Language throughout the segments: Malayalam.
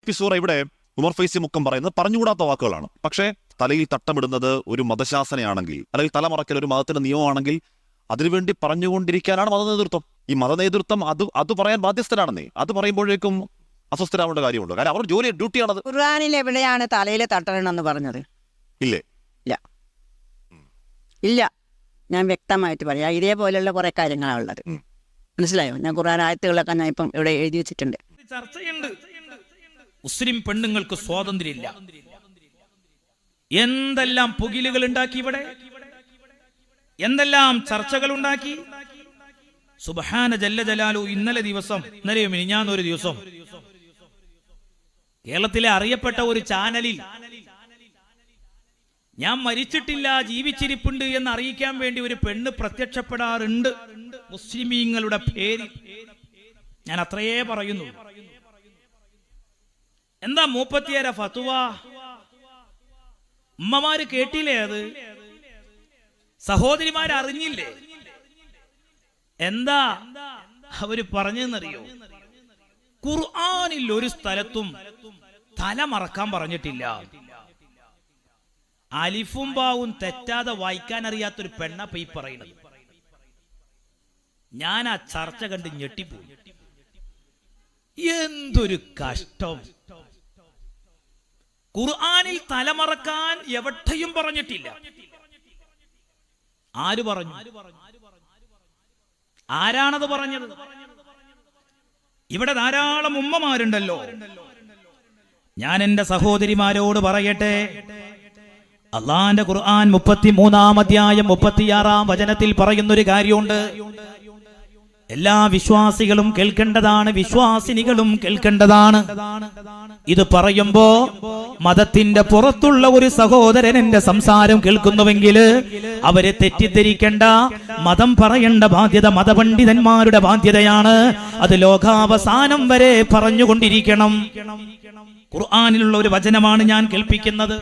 പിസൂറ ഇവിടെ ഉമർ ഫൈസി മുക്കം പറയുന്നത് പറഞ്ഞുകൂടാത്ത വാക്കുകളാണ്. പക്ഷേ തലയിൽ തട്ടമിടുന്നത് ഒരു മതശാസനയാണെങ്കിൽ, അല്ലെങ്കിൽ തലമറക്കൽ ഒരു മതത്തിന്റെ നിയമമാണെങ്കിൽ അതിനുവേണ്ടി പറഞ്ഞുകൊണ്ടിരിക്കാനാണ് മതനേതൃത്വം. ഈ മതനേതൃത്വം അത് പറയാൻ ബാധ്യസ്ഥരാണെന്നേ. അത് പറയുമ്പോഴേക്കും അസ്വസ്ഥരാവേണ്ട കാര്യമുണ്ട്. കാരണം അവർ ഡ്യൂട്ടിയാണത്. ഖുർആനിൽ എവിടെയാണ് തലയിൽ തട്ടണമെന്ന് പറഞ്ഞത്? ഇല്ലേ? ഇല്ല. ഞാൻ വ്യക്തമായിട്ട് പറയാം. ഇതേപോലെയുള്ള കുറെ കാര്യങ്ങളാണ് ഉള്ളത്. മനസ്സിലായോ? ഞാൻ ഖുർആൻ ആയത്തുകളൊക്കെ ഞാൻ ഇപ്പം ഇവിടെ എഴുതി വെച്ചിട്ടുണ്ട്. ചർച്ചയുണ്ട്. മുസ്ലിം പെണ്ണുങ്ങൾക്ക് സ്വാതന്ത്ര്യമില്ല. എന്തെല്ലാം പുകിലുകൾ ഉണ്ടാക്കി ഇവിടെ, എന്തെല്ലാം ചർച്ചകൾ ഉണ്ടാക്കി. സുബ്ഹാന ജല്ല ജലാലു. ഇന്നലെയോ മിനിഞ്ഞാന്നൊരു ദിവസം കേരളത്തിലെ അറിയപ്പെട്ട ഒരു ചാനലിൽ ഞാൻ മരിച്ചിട്ടില്ല, ജീവിച്ചിരിപ്പുണ്ട് എന്ന് അറിയിക്കാൻ വേണ്ടി ഒരു പെണ്ണ് പ്രത്യക്ഷപ്പെടാറുണ്ട് മുസ്ലിമീങ്ങളുടെ പേരിൽ. ഞാൻ അത്രയേ പറയുന്നു. എന്താ മൂപ്പത്തിയേര ഫത്വ? ഉമ്മമാര് കേട്ടില്ലേ? അത് സഹോദരിമാരറിഞ്ഞില്ലേ? എന്താ അവര് പറഞ്ഞെന്നറിയോ? ഖുർആനിൽ ഒരു സ്ഥലത്തും തല മറക്കാൻ പറഞ്ഞിട്ടില്ല. അലിഫും ബാവും തെറ്റാതെ വായിക്കാൻ അറിയാത്തൊരു പെണ്ണപ്പ ഈ പറയുന്നത്. ഞാൻ ആ ചർച്ച കണ്ട് ഞെട്ടിപ്പോയി. എന്തൊരു കഷ്ടം! ഖുർആനിൽ തലമറക്കാൻ എവിടെയും പറഞ്ഞിട്ടില്ല. ആര് പറഞ്ഞു? ആരാണത് പറഞ്ഞത്? ഇവിടെ ധാരാളം ഉമ്മമാരുണ്ടല്ലോ. ഞാൻ എന്റെ സഹോദരിമാരോട് പറയട്ടെ, അള്ളാന്റെ ഖുർആൻ 33-ാം അധ്യായം 36-ാം വചനത്തിൽ പറയുന്നൊരു കാര്യമുണ്ട്. എല്ലാ വിശ്വാസികളും കേൾക്കേണ്ടതാണ്, വിശ്വാസിനികളും കേൾക്കേണ്ടതാണ്. ഇത് പറയുമ്പോ മതത്തിന്റെ പുറത്തുള്ള ഒരു സഹോദരൻ എന്റെ സംസാരം കേൾക്കുന്നുവെങ്കിൽ അവരെ തെറ്റിദ്ധരിക്കേണ്ട. മതം പറയേണ്ട ബാധ്യത മതപണ്ഡിതന്മാരുടെ ബാധ്യതയാണ്. അത് ലോകാവസാനം വരെ പറഞ്ഞുകൊണ്ടിരിക്കണം. ഖുർആനിലുള്ള ഒരു വചനമാണ് ഞാൻ കേൾപ്പിക്കുന്നത്.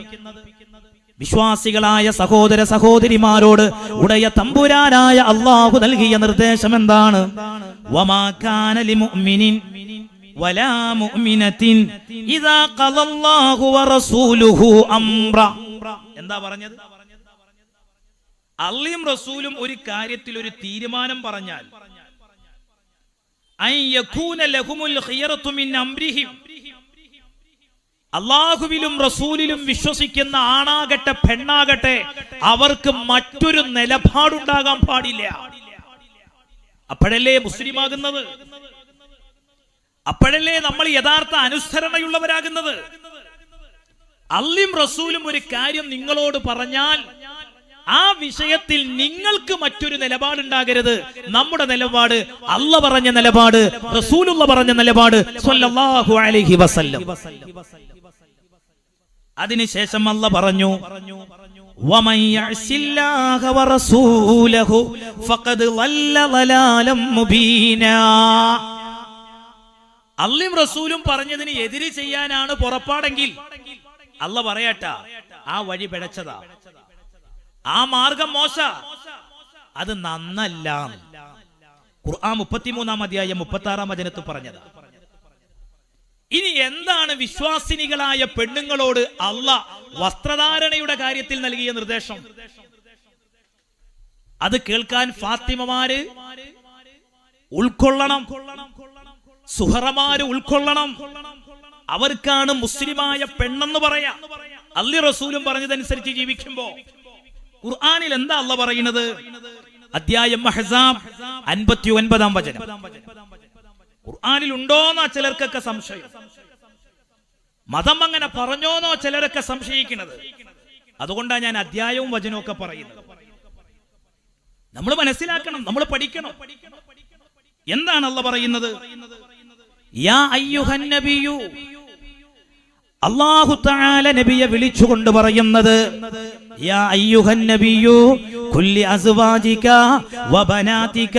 വിശ്വാസികളായ സഹോദര സഹോദരിമാരോട് ഉടയ തമ്പുരാനായ അല്ലാഹു നൽകിയ നിർദ്ദേശം എന്താണ്? വമാ കാന ലിമുഅ്മിനിൻ വലാ മുഅ്മിനത്തിൻ ഇദാ ഖദല്ലാഹു വറസൂലുഹു അംറ. എന്താ പറഞ്ഞത്? അല്ലാഹും റസൂലും ഒരു കാര്യത്തിൽ ഒരു തീരുമാനം പറഞ്ഞാൽ അൻ യകൂന ലഹുമുൽ ഖിയറതു മിൻ അംരിഹിം, അള്ളാഹുവിലും റസൂലിലും വിശ്വസിക്കുന്ന ആണാകട്ടെ പെണ്ണാകട്ടെ അവർക്ക് മറ്റൊരു നിലപാടുണ്ടാകാൻ പാടില്ല. അപ്പോഴല്ലേ മുസ്ലിമാകുന്നത്, അപ്പോഴല്ലേ നമ്മൾ യഥാർത്ഥ അനുസരണയുള്ളവരാകുന്നത്. അല്ലാഹും റസൂലും ഒരു കാര്യം നിങ്ങളോട് പറഞ്ഞാൽ ആ വിഷയത്തിൽ നിങ്ങൾക്ക് മറ്റൊരു നിലപാടുണ്ടാകരുത്. നമ്മുടെ നിലപാട് അല്ലാഹ് പറഞ്ഞ നിലപാട്, റസൂലുള്ള പറഞ്ഞ നിലപാട് സ്വല്ലല്ലാഹു അലൈഹി വസല്ലം. അതിനുശേഷം അല്ലാഹ് പറഞ്ഞു, വമൻ യഅസില്ലാഹ വറസൂലഹു ഫഖദ് ളല്ല ളലാലം മുബീനാ. അല്ലാഹും റസൂലും പറഞ്ഞതിന് എതിര് ചെയ്യാനാണ് പുറപ്പാടെങ്കിൽ അല്ലാഹ് പറയട്ടെ, ആ വഴി പിഴച്ചതാ, ആ മാർഗം മോശ, അത് നന്നല്ല. ഖുർആൻ 33-ാം അധ്യായം 36-ാം വചനത്തിൽ പറഞ്ഞതാ. ഇനി എന്താണ് വിശ്വാസിനികളായ പെണ്ണുങ്ങളോട് അല്ലാഹ് വസ്ത്രധാരണയുടെ കാര്യത്തിൽ നൽകിയ നിർദ്ദേശം? അത് കേൾക്കാൻ ഫാത്തിമമാര് ഉൾക്കൊള്ളണം, സുഹറമാര് ഉൾക്കൊള്ളണം. അവർക്കാണ് മുസ്ലിമായ പെണ്ണെന്ന് പറയാ. അല്ലാഹും റസൂലും പറഞ്ഞതനുസരിച്ച് ജീവിക്കുമ്പോ ഖുർആനിൽ എന്താ അല്ലാഹ് പറയുന്നത്? അധ്യായം അഹ്സാബ് 59-ാം വചനം. ഖുർആനിൽ ഉണ്ടോന്നാ ചിലർക്കൊക്കെ സംശയം. മതം അങ്ങനെ പറഞ്ഞോന്നോ ചിലരൊക്കെ സംശയിക്കുന്നത്. അതുകൊണ്ടാണ് ഞാൻ അധ്യായവും വചനവും ഒക്കെ പറയുന്നത്. നമ്മൾ മനസ്സിലാക്കണം, നമ്മൾ പഠിക്കണം. എന്താണ് അല്ലാഹ് പറയുന്നത്? യാ അയ്യുഹൻ നബിയു, അല്ലാഹു തആല നബിയെ വിളിച്ചുകൊണ്ട് പറയുന്നത്, യാ അയ്യുഹൻ നബിയു കുല്ലി അസ്വാജിക വബനാതിക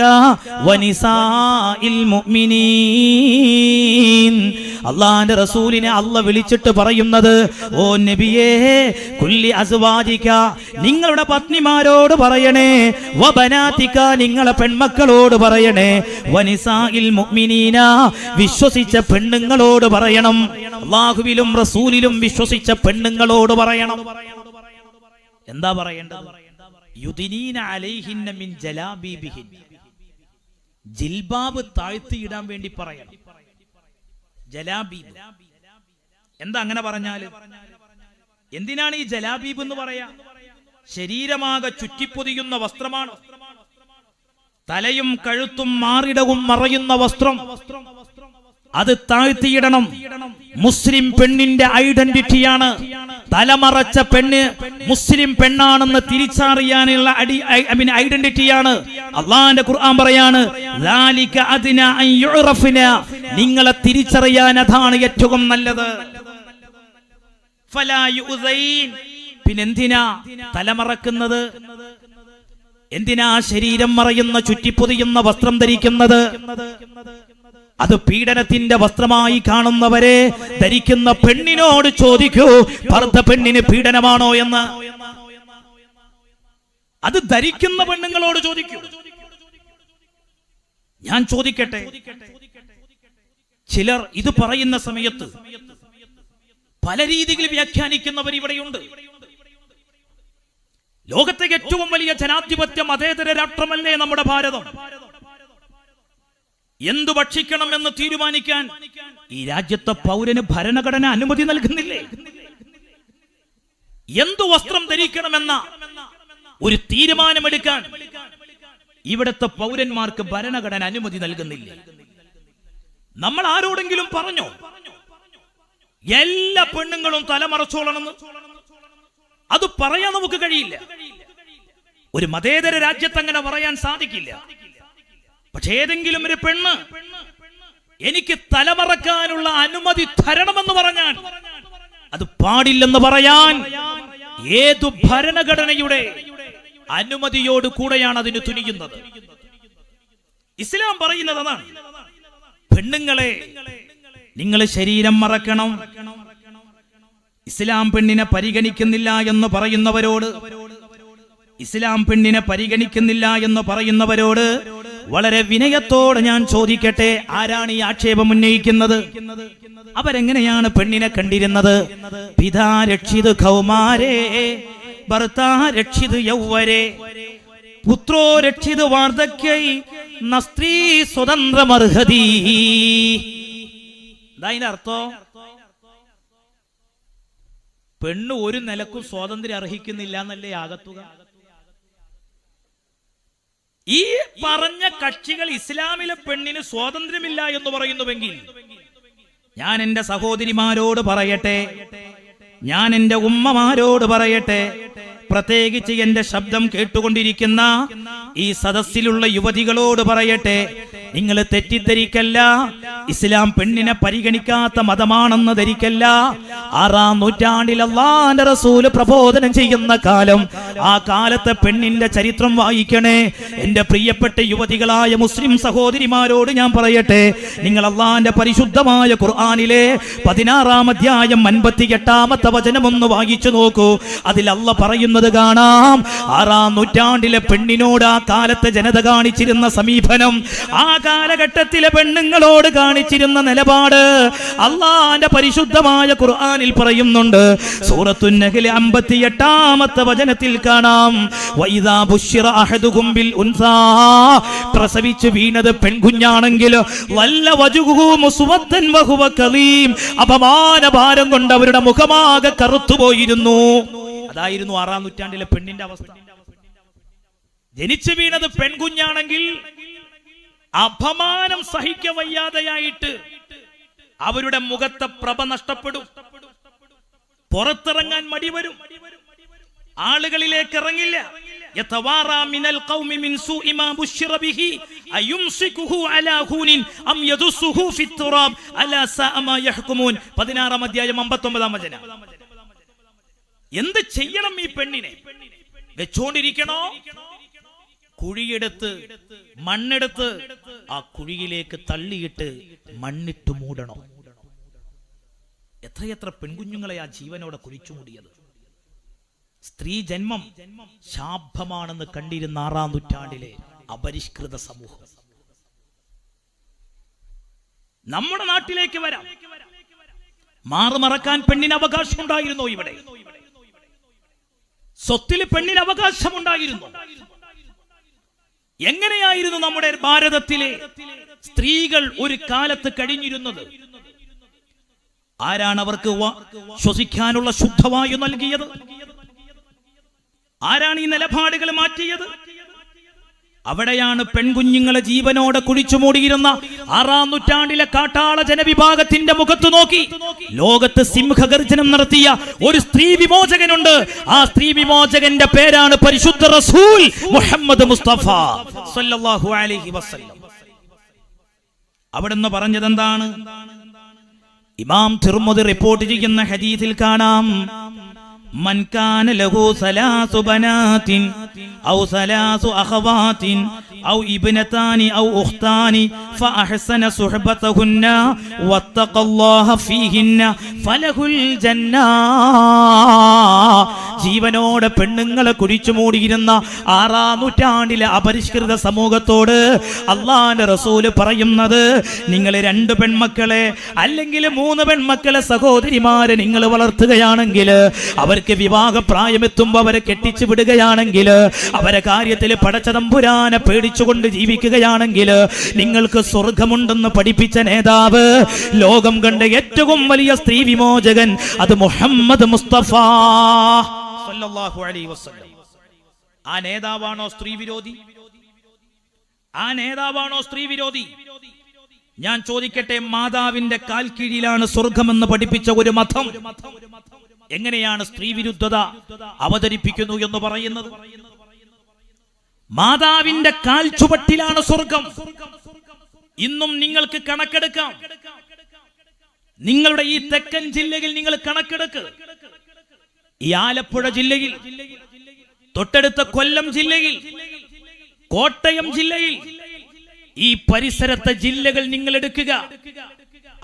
വനിസാഇൽ മുഅ്മിനീൻ. അല്ലാഹുവിന്റെ റസൂലിനെ അല്ലാഹ് വിളിച്ചിട്ട് പറയുന്നത്, ഓ നബിയേ, കുല്ലി അസ്വാജിക, നിങ്ങളുടെ പത്നിമാരോട് പറയണേ, വബനാതിക, നിങ്ങളെ പെൺമക്കളോട് പറയണേ, വനിസാഇൽ മുഅ്മിനീന, വിശ്വസിച്ച പെണ്ണുങ്ങളോട് പറയണം. അല്ലാഹുവിലും റസൂലിലും വിശ്വസിച്ച പെണ്ണുങ്ങളോട് പറയണം. എന്താ പറയേണ്ടത്? യുദിനീന അലൈഹിന്ന മിൻ ജലാബീബിഹിൻ, ജിൽബാബ് താഴ്ത്തിയിടാൻ വേണ്ടി പറയണം. ജലാബീബ് എന്താ അങ്ങനെ പറഞ്ഞാല്? എന്തിനാണ് ഈ ജലാബീബ് എന്ന് പറയാ? ശരീരമാകെ ചുറ്റിപ്പൊതിയുന്ന വസ്ത്രമാണ്. തലയും കഴുത്തും മാറിടവും മറയുന്ന വസ്ത്രം, അത് താഴ്ത്തിയിടണം. മുസ്ലിം പെണ്ണിന്റെ ഐഡന്റിറ്റിയാണ്. തലമറച്ച പെണ്ണ് മുസ്ലിം പെണ്ണാണെന്ന് തിരിച്ചറിയാനുള്ള ഐഡന്റിറ്റിയാണ്. അള്ളാന്റെ ഖുർആൻ പറയാണ്, നിങ്ങളെ തിരിച്ചറിയാൻ അതാണ് ഏറ്റവും നല്ലത്. പിന്നെന്തിനാ തലമറക്കുന്നത്? എന്തിനാ ശരീരം മറയുന്ന ചുറ്റിപ്പൊതിയുന്ന വസ്ത്രം ധരിക്കുന്നത്? അത് പീഡനത്തിന്റെ വസ്ത്രമായി കാണുന്നവരെ ധരിക്കുന്ന പെണ്ണിനോട് ചോദിക്കൂ, പർദ്ദ പെണ്ണിന് പീഡനമാണോ എന്ന്. അത് ധരിക്കുന്ന പെണ്ണുങ്ങളോട് ചോദിക്കൂ. ഞാൻ ചോദിക്കട്ടെ, ചിലർ ഇത് പറയുന്ന സമയത്ത് പല രീതിയിൽ വ്യാഖ്യാനിക്കുന്നവർ ഇവിടെയുണ്ട്. ലോകത്തെ ഏറ്റവും വലിയ ജനാധിപത്യ മതേതര രാഷ്ട്രമല്ലേ നമ്മുടെ ഭാരതം? എന്തു ഭക്ഷിക്കണമെന്ന് തീരുമാനിക്കാൻ ഈ രാജ്യത്തെ പൗരന് ഭരണഘടന അനുമതി നൽകുന്നില്ലേ? എന്തു വസ്ത്രം ധരിക്കണമെന്ന ഒരു തീരുമാനമെടുക്കാൻ ഇവിടുത്തെ പൗരന്മാർക്ക് ഭരണഘടന അനുമതി നൽകുന്നില്ല. നമ്മൾ ആരോടെങ്കിലും പറഞ്ഞോ എല്ലാ പെണ്ണുങ്ങളും തലമറച്ചോളണമെന്ന്? അത് പറയാൻ നമുക്ക് കഴിയില്ല. ഒരു മതേതര രാജ്യത്ത് അങ്ങനെ പറയാൻ സാധിക്കില്ല. പക്ഷെ ഏതെങ്കിലും ഒരു പെണ്ണ് എനിക്ക് തലമറക്കാനുള്ള അനുമതി തരണമെന്ന് പറഞ്ഞാൽ അത് പാടില്ലെന്ന് പറയാൻ ഏതു ഭരണഘടനയുടെ അനുമതിയോട് കൂടെയാണ് അതിന് തുനിയുന്നത്? ഇസ്ലാം പറയുന്നത് അതാണ്. പെണ്ണുങ്ങളെ, നിങ്ങൾ ശരീരം മറക്കണം. ഇസ്ലാം പെണ്ണിനെ പരിഗണിക്കുന്നില്ല എന്ന് പറയുന്നവരോട്, ഇസ്ലാം പെണ്ണിനെ പരിഗണിക്കുന്നില്ല എന്ന് പറയുന്നവരോട് വളരെ വിനയത്തോടെ ഞാൻ ചോദിക്കട്ടെ, ആരാണ് ഈ ആക്ഷേപം ഉന്നയിക്കുന്നത്? അവരെങ്ങനെയാണ് പെണ്ണിനെ കണ്ടിരുന്നത്? പിതാ രക്ഷിത് കൗമാരേ ഭർത്താ രക്ഷിത് യൗവരേ പുത്രോ രക്ഷിത് വാർദ്ധക്യൈ നസ്ത്രീ സ്വതന്ത്രമർഹതി. അതിന്റെ അർത്ഥം പെണ്ണ് ഒരു നിലക്കും സ്വാതന്ത്ര്യം അർഹിക്കുന്നില്ല എന്നല്ലേ ആകത്തുക? ഈ പറഞ്ഞ കക്ഷികൾ ഇസ്ലാമിലെ പെണ്ണിന് സ്വാതന്ത്ര്യമില്ല എന്ന് പറയുന്നുവെങ്കിൽ ഞാൻ എന്റെ സഹോദരിമാരോട് പറയട്ടെ, ഞാൻ എന്റെ ഉമ്മമാരോട് പറയട്ടെ, പ്രത്യേകിച്ച് എന്റെ ശബ്ദം കേട്ടുകൊണ്ടിരിക്കുന്ന ഈ സദസ്സിലുള്ള യുവതികളോട് പറയട്ടെ, നിങ്ങൾ തെറ്റിദ്ധരിക്കല്ല. ഇസ്ലാം പെണ്ണിനെ പരിഗണിക്കാത്ത മതമാണെന്ന് ധരിക്കല്ല. 6-ാം നൂറ്റാണ്ടിൽ അല്ലാഹുവിന്റെ റസൂൽ പ്രബോധനം ചെയ്യുന്ന കാലം, ആ കാലത്തെ പെണ്ണിന്റെ ചരിത്രം വായിക്കണേ. എന്റെ പ്രിയപ്പെട്ട യുവതികളായ മുസ്ലിം സഹോദരിമാരോട് ഞാൻ പറയട്ടെ, നിങ്ങൾ അല്ലാഹുവിന്റെ പരിശുദ്ധമായ ഖുർആനിലെ 16-ാം അധ്യായം 58-ാമത്തെ വചനം ഒന്ന് വായിച്ചു നോക്കൂ. അതിൽ അല്ലാഹ് പറയുന്നത് കാണാം, 6-ാം നൂറ്റാണ്ടിലെ പെണ്ണിനോട് ആ കാലത്തെ ജനത കാണിച്ചിരുന്ന സമീപനം, ആ കാലഘട്ടത്തിലെ പെണ്ണുങ്ങളോട് കാണിച്ചിരുന്ന നിലപാട് അല്ലാഹുവിന്റെ പരിശുദ്ധമായ ഖുർആനിൽ പറയുന്നുണ്ട്. സൂറത്തുൻ നഹ്ൽ 58-ാമത്തെ വചനത്തിൽ കാണാം, വൈദാ ബുശ്ശിറ അഹദുകും ബിൽ ഉൻസാ, പ്രസവിച്ചു വീണത് പെൺകുഞ്ഞാണെങ്കിൽ വല്ല വജുഹു മുസ്വദ്ദൻ വഹുവ കലീം, അപമാനഭാരം കൊണ്ട് അവരുടെ മുഖമാകെ കറുത്തുപോയിരുന്നു. അതായിരുന്നു 6-ാം നൂറ്റാണ്ടിലെ പെണ്ണിന്റെ അവസ്ഥ. ജനിച്ചു വീണത് പെൺകുഞ്ഞാണെങ്കിൽ അപമാനം സഹിക്കവയ്യാതെയായിട്ട് അവരുടെ മുഖത്തെ പ്രഭ നഷ്ടപ്പെടും. പുറത്തിറങ്ങാൻ മടി വരും, ആളുകളിലേക്ക് ഇറങ്ങില്ല. യതവാറാ മിനൽ ഖൗമി മിൻ സൂഇ മാ ബുശ്ശിറ ബിഹി അയുംസികുഹു അലാ ഹൂനിൻ അം യദുസുഹു ഫിത്തുറാബ് അലാ സാഅ മാ യഹ്കുമൂൻ. 16-ാം അധ്യായം 59-ാം വചനം. എന്ത് ചെയ്യണം ഈ പെണ്ണിനെ? വെച്ചോണ്ടിരിക്കണോ? കുഴിയെടുത്ത് മണ്ണെടുത്ത് ആ കുഴിയിലേക്ക് തള്ളിയിട്ട് മണ്ണിട്ട് മൂടണോ? എത്രയെത്ര പെൺകുഞ്ഞുങ്ങളെ ആ ജീവനോടെ കുഴിച്ചു മൂടിയത്. സ്ത്രീ ജന്മം ശാപമാണെന്ന് കണ്ടിരുന്ന 6-ാം നൂറ്റാണ്ടിലെ അപരിഷ്കൃത സമൂഹം. നമ്മുടെ നാട്ടിലേക്ക് വരാം. മാറുമറക്കാൻ പെണ്ണിന് അവകാശമുണ്ടായിരുന്നോ? ഇവിടെ സ്വത്തിൽ പെണ്ണിന് അവകാശമുണ്ടായിരുന്നു. എങ്ങനെയായിരുന്നു നമ്മുടെ ഭാരതത്തിലെ സ്ത്രീകൾ ഒരു കാലത്ത് കഴിഞ്ഞിരുന്നത്? ആരാണ് അവർക്ക് ശ്വസിക്കാനുള്ള ശുദ്ധവായു നൽകിയത്? ആരാണ് ഈ നിലപാടുകൾ മാറ്റിയത്? അവിടെയാണ് പെൺകുഞ്ഞുങ്ങളെ ജീവനോടെ കുഴിച്ചു മൂടിയിരുന്ന 6-ാം നൂറ്റാണ്ടിലെ കാട്ടാള ജനവിഭാഗത്തിന്റെ മുഖത്ത് നോക്കി ലോകത്ത് സിംഹഗർജനം നടത്തിയ ഒരു സ്ത്രീ വിമോചകനുണ്ട്. ആ സ്ത്രീ വിമോചകന്റെ പേരാണ് പരിശുദ്ധ റസൂൽ മുഹമ്മദ് മുസ്തഫ സല്ലല്ലാഹു അലൈഹി വസല്ലം. അവിടുന്ന് പറഞ്ഞത് എന്താണ്? ഇമാം തിർമിദി റിപ്പോർട്ട് ചെയ്യുന്ന ഹദീസിൽ കാണാം, മൻ കാന ലഹു സലാസു ബനാതിൻ ഔ സലാസു അഖവാതിൻ ഔ ഇബ്നതാനി ഔ ഉഖ്താനി ഫഅഹ്സന സുഹബതഹുന്ന വത്തഖല്ലാഹ ഫീഹിന്ന ഫലഹുൽ ജന്ന. ജീവനോടെ പെണ്ണുങ്ങളെ കുഴിച്ചു മൂടിയിരുന്ന 6-ാം നൂറ്റാണ്ടിലെ അപരിഷ്കൃത സമൂഹത്തോട് അള്ളാന്റെ റസൂല് പറയുന്നത്, നിങ്ങൾ 2 പെൺമക്കളെ അല്ലെങ്കിൽ 3 പെൺമക്കളെ സഹോദരിമാരെ നിങ്ങൾ വളർത്തുകയാണെങ്കിൽ, അവർക്ക് വിവാഹ പ്രായമെത്തുമ്പോൾ അവരെ കെട്ടിച്ചു വിടുകയാണെങ്കിൽ, അവരെ കാര്യത്തിൽ പടച്ചതമ്പുരാനെ പേടിച്ചുകൊണ്ട് ജീവിക്കുകയാണെങ്കിൽ നിങ്ങൾക്ക് സ്വർഗമുണ്ടെന്ന് പഠിപ്പിച്ച നേതാവ്, ലോകം കണ്ട ഏറ്റവും വലിയ സ്ത്രീ വിമോചകൻ, അത് മുഹമ്മദ് മുസ്തഫ സല്ലല്ലാഹു അലൈഹി വസല്ലം. ആ നേതാവാണോ സ്ത്രീ വിരോധി? ആ നേതാവാണോ സ്ത്രീ വിരോധി? ഞാൻ ചോദിക്കട്ടെ, മാതാവിന്റെ കാൽ കീഴിലാണ് സ്വർഗമെന്ന് പഠിപ്പിച്ച ഒരു മതം എങ്ങനെയാണ് സ്ത്രീ വിരുദ്ധത അവതരിപ്പിക്കുന്നു എന്ന് പറയുന്നത്? മാതാവിന്റെ കാൽ ചുവട്ടിലാണ് സ്വർഗം. ഇന്നും നിങ്ങൾക്ക് കണക്കെടുക്കാം. നിങ്ങളുടെ ഈ തെക്കൻ ജില്ലയിൽ നിങ്ങൾ കണക്കെടുക്ക്. ഈ ആലപ്പുഴ ജില്ലയിൽ, തൊട്ടടുത്ത കൊല്ലം ജില്ലയിൽ, കോട്ടയം ജില്ലയിൽ, ഈ പരിസരത്തെ ജില്ലകൾ നിങ്ങൾ എടുക്കുക.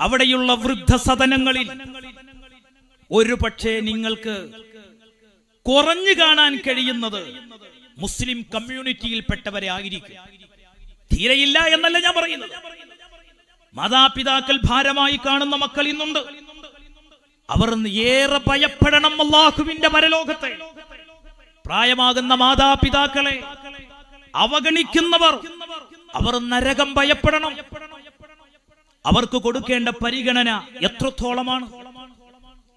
അവിടെയുള്ള വൃദ്ധസദനങ്ങളിൽ ഒരു പക്ഷേ നിങ്ങൾക്ക് കുറഞ്ഞു കാണാൻ കഴിയുന്നത് മുസ്ലിം കമ്മ്യൂണിറ്റിയിൽപ്പെട്ടവരെ ആയിരിക്കും. തീരെയില്ല എന്നല്ല ഞാൻ പറയുന്നത്. മാതാപിതാക്കൾ ഭാരമായി കാണുന്ന മക്കൾ ഇന്നുണ്ട്. അവർ ഏറെ ഭയപ്പെടണം അല്ലാഹുവിന്റെ പരലോകത്തെ. പ്രായമാകുന്ന മാതാപിതാക്കളെ അവഗണിക്കുന്നവർ, അവർ നരകം ഭയപ്പെടണം. അവർക്ക് കൊടുക്കേണ്ട പരിഗണന എത്രത്തോളമാണ്?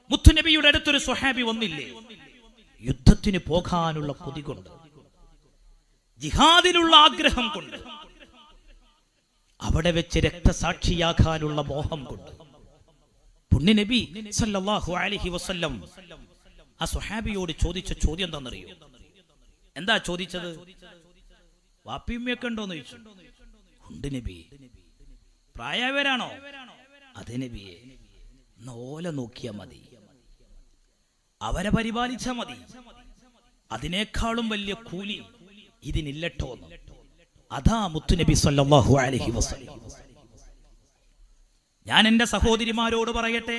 മുത്തുനബിയുടെ അടുത്തൊരു സ്വഹാബി വന്നില്ലേ, യുദ്ധത്തിന് പോകാനുള്ള കൊതി കൊണ്ട്, ജിഹാദിനുള്ള ആഗ്രഹം കൊണ്ട്, അവിടെ വെച്ച് രക്തസാക്ഷിയാകാനുള്ള മോഹം കൊണ്ട്. പുണ്യനബി സല്ലല്ലാഹു അലൈഹി വസല്ലം ആ സ്വഹാബിയോട് ചോദിച്ച ചോദ്യം എന്താണെന്നറിയോ? എന്താ ചോദിച്ചത്? വാപ്പിയമ്മയൊക്കെ ഉണ്ടോന്ന് ചോദിച്ചു. ഉണ്ട് നബി. പ്രായവരാണോ? അതെ നബിയെ. ഓല നോക്കിയാ മതി, അവരെ പരിപാലിച്ചാ മതി, അതിനേക്കാളും വലിയ കൂലി ഇതിനില്ലട്ടോ. അതാ മുത്തുനബി സല്ലല്ലാഹു അലൈഹി വസല്ലം. ഞാൻ എന്റെ സഹോദരിമാരോട് പറയട്ടെ,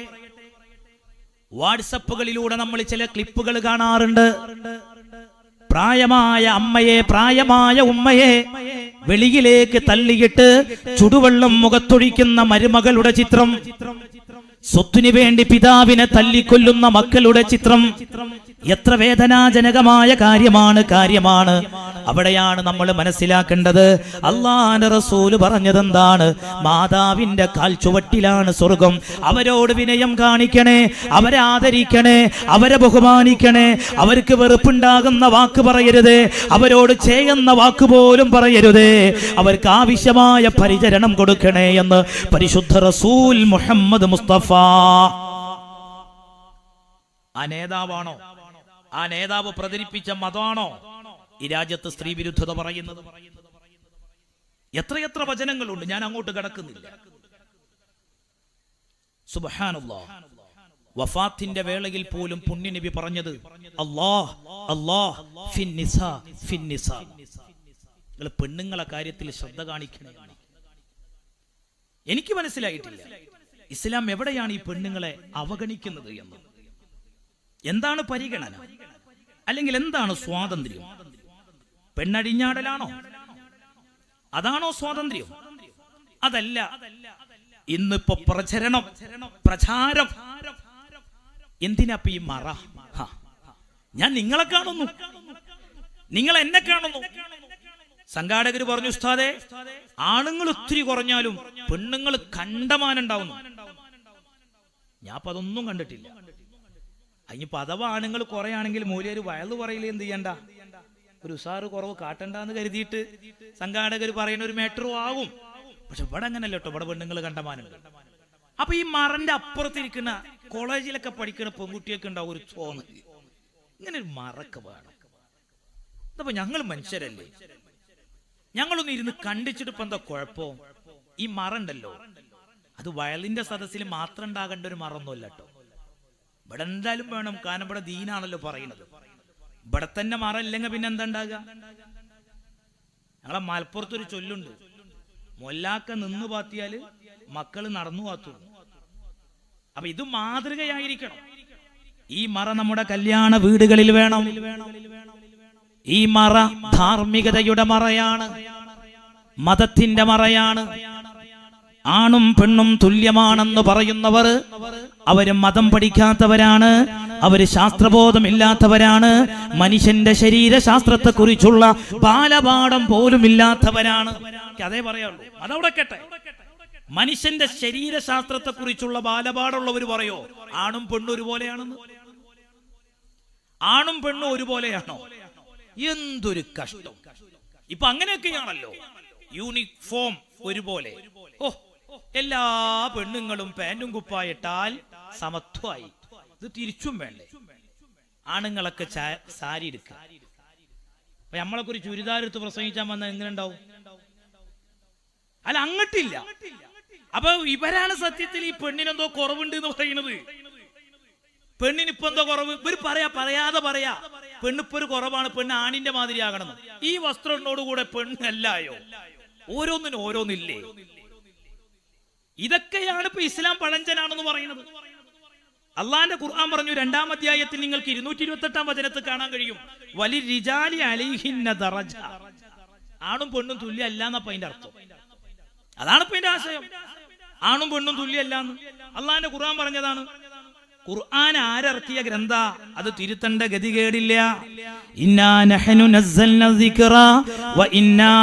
വാട്സപ്പുകളിലൂടെ നമ്മൾ ചില ക്ലിപ്പുകൾ കാണാറുണ്ട്. പ്രായമായ അമ്മയെ, പ്രായമായ ഉമ്മയെ വെളിയിലേക്ക് തള്ളിയിട്ട് ചുടുവെള്ളം മുഖത്തൊഴിക്കുന്ന മരുമകളുടെ ചിത്രം, സ്വത്തിനു വേണ്ടി പിതാവിനെ തല്ലിക്കൊല്ലുന്ന മക്കളുടെ ചിത്രം. എത്ര വേദനാജനകമായ കാര്യമാണ്. അവിടെയാണ് നമ്മൾ മനസ്സിലാക്കേണ്ടത്. അല്ലാഹുവിന്റെ റസൂല് പറഞ്ഞതെന്താണ്? മാതാവിന്റെ കാൽ ചുവട്ടിലാണ് സ്വർഗം. അവരോട് വിനയം കാണിക്കണേ, അവരെ ആദരിക്കണേ, അവരെ ബഹുമാനിക്കണേ. അവർക്ക് വെറുപ്പുണ്ടാകുന്ന വാക്ക് പറയരുതേ, അവരോട് ചെയ്യുന്ന വാക്ക് പോലും പറയരുതേ. അവർക്ക് ആവശ്യമായ പരിചരണം കൊടുക്കണേ എന്ന് പരിശുദ്ധ റസൂൽ മുഹമ്മദ് മുസ്തഫ. ആ നേതാവാണോ, ആ നേതാവ് പ്രചരിപ്പിച്ച മതമാണോ ഈ രാജ്യത്ത് സ്ത്രീ വിരുദ്ധത പറയുന്നത്? എത്രയെത്ര വചനങ്ങളുണ്ട്, ഞാൻ അങ്ങോട്ട് കടക്കുന്നില്ല. സുബ്ഹാനല്ലാഹ്. വഫാത്തിന്റെ വേളയിൽ പോലും പുണ്യനബി പറഞ്ഞത് അല്ലാഹ് അല്ലാഹ് ഫിന്നിസാ ഫിന്നിസാ. നിങ്ങൾ പെണ്ണുങ്ങളെ കാര്യത്തിൽ ശ്രദ്ധ കാണിക്കണേ. എനിക്ക് മനസ്സിലായിട്ടില്ല ഇസ്ലാം എവിടെയാണ് ഈ പെണ്ണുങ്ങളെ അവഗണിക്കുന്നത് എന്ന്. എന്താണ് പരിഗണന? അല്ലെങ്കിൽ എന്താണ് സ്വാതന്ത്ര്യം? പെണ്ണടിഞ്ഞാടലാണോ? അതാണോ സ്വാതന്ത്ര്യം? അതല്ല. ഇന്നിപ്പോ പ്രചാരം എന്തിനാ ഈ മറ? ഞാൻ നിങ്ങളെ കാണുന്നു, നിങ്ങൾ എന്നെ കാണുന്നു. സംഘാടകര് പറഞ്ഞു, ഉസ്താദേ, ആണുങ്ങൾ ഒത്തിരി കുറഞ്ഞാലും പെണ്ണുങ്ങൾ കണ്ടമാനുണ്ടാവുന്നു. ഞാൻ അപ്പൊ അതൊന്നും കണ്ടിട്ടില്ല. അതിനിപ്പോ അഥവാ ആണുങ്ങൾ കുറയാണെങ്കിൽ മൂല്യര് വയല് പറയില്ല, എന്ത് ചെയ്യണ്ട, ഒരു ഉസാറ് കുറവ് കാട്ടണ്ടെന്ന് കരുതിയിട്ട് സംഘാടകർ പറയുന്ന ഒരു മേറ്ററും ആകും. പക്ഷെ ഇവിടെ അങ്ങനല്ല കേട്ടോ, ഇവിടെ പെണ്ണുങ്ങൾ കണ്ടമാനുണ്ട്. അപ്പൊ ഈ മറന്റെ അപ്പുറത്തിരിക്കുന്ന കോളേജിലൊക്കെ പഠിക്കുന്ന പെൺകുട്ടിയൊക്കെ ഉണ്ടാവും ഒരു തോന്നൽ, ഇങ്ങനെ ഒരു മറക്ക് വേണം. ഇതപ്പോ ഞങ്ങൾ മനുഷ്യരല്ലേ, ഞങ്ങളൊന്ന് ഇരുന്ന് കണ്ടിച്ചിട്ട് ഇപ്പൊ എന്താ കുഴപ്പം? ഈ മറ ഉണ്ടല്ലോ, അത് വയലിന്റെ സദസ്സിൽ മാത്രം ഉണ്ടാകേണ്ട ഒരു മറൊന്നുമല്ല കേട്ടോ. ഇവിടെ എന്തായാലും വേണം, കാരണം ഇവിടെ ദീനാണല്ലോ പറയുന്നത്. ഇവിടെ തന്നെ മറ ഇല്ലെങ്കിൽ പിന്നെ എന്താ ഉണ്ടാകുക? ഞങ്ങളെ മലപ്പുറത്തൊരു ചൊല്ലുണ്ട്, മൊല്ലാക്ക നിന്ന് പാത്തിയാല് മക്കള് നടന്നു പാത്തു. അപ്പൊ ഇത് മാതൃകയായിരിക്കണം. ഈ മറ നമ്മുടെ കല്യാണ വീടുകളിൽ വേണം. ഈ മറ ധാർമ്മികതയുടെ മറയാണ്, മതത്തിന്റെ മറയാണ്. ആണും പെണ്ണും തുല്യമാണെന്ന് പറയുന്നവർ അവര് മതം പഠിക്കാത്തവരാണ്, അവര് ശാസ്ത്രബോധമില്ലാത്തവരാണ്, മനുഷ്യന്റെ ശരീരശാസ്ത്രത്തെ കുറിച്ചുള്ള ബാലപാഠം പോലും ഇല്ലാത്തവരാണ്. അതേ പറയാറുള്ളൂ, അതവിടെ കേട്ടെ. മനുഷ്യന്റെ ശരീരശാസ്ത്രത്തെ കുറിച്ചുള്ള ബാലപാഠമുള്ളവർ പറയോ ആണും പെണ്ണും ഒരുപോലെയാണെന്ന്? ആണും പെണ്ണും ഒരുപോലെയാണോ? എന്തൊരു കഷ്ടം. ഇപ്പൊ അങ്ങനെയൊക്കെയാണല്ലോ, യൂണിഫോം ഒരുപോലെ. ഓ, എല്ലാ പെണ്ണുങ്ങളും പാന്റും കുപ്പായിട്ടാൽ സമത്വമായി. ഇത് തിരിച്ചും വേണ്ടേ? ആണുങ്ങളൊക്കെ സാരി എടുക്കുക. അപ്പൊ നമ്മളൊക്കെ ഒരു ചുരിദാരെടുത്ത് പ്രസംഗിച്ചാൽ വന്നാൽ എങ്ങനെ ഉണ്ടാവും? അല്ല, അങ്ങട്ടില്ല. അപ്പൊ ഇവരാണ് സത്യത്തിൽ ഈ പെണ്ണിനെന്തോ കുറവുണ്ട് എന്ന് പറയുന്നത്. പെണ്ണിന് ഇപ്പൊ എന്തോ കുറവ് ഇവർ പറയാതെ പറയാ പെണ്ണിപ്പോ ഒരു കുറവാണ്, പെണ്ണ് ആണിന്റെ മാതിരി ആകണം. ഈ വസ്ത്രത്തിനോടുകൂടെ പെണ്ണല്ലായോ? ഓരോന്നിനും ഓരോന്നില്ലേ? ഇതൊക്കെയാണ് ഇപ്പൊ ഇസ്ലാം പഴഞ്ചനാണെന്ന് പറയുന്നത്. അള്ളാന്റെ ഖുർആൻ പറഞ്ഞു, 2-ാം അധ്യായത്തിൽ നിങ്ങൾക്ക് 228-ാം വചനത്തിൽ കാണാൻ കഴിയും, വലിരിജാലി അലൈഹിന്ന ദറജ. ആണും പെണ്ണും തുല്യ അല്ല എന്നപ്പ അതിന്റെ അർത്ഥം. അതാണ് ഇപ്പൊ അതിന്റെ ആശയം. ആണും പെണ്ണും തുല്യ അല്ലാന്ന് അള്ളാന്റെ ഖുർആൻ പറഞ്ഞതാണ്. ഖുർആൻ ആരിറക്കിയ ഗ്രന്ഥ, അത് തിരുത്തേണ്ട ഗതികേടില്ല. ഇന്നാ നഹ്നു നസ്സൽന ദിക്റ വ ഇന്നാ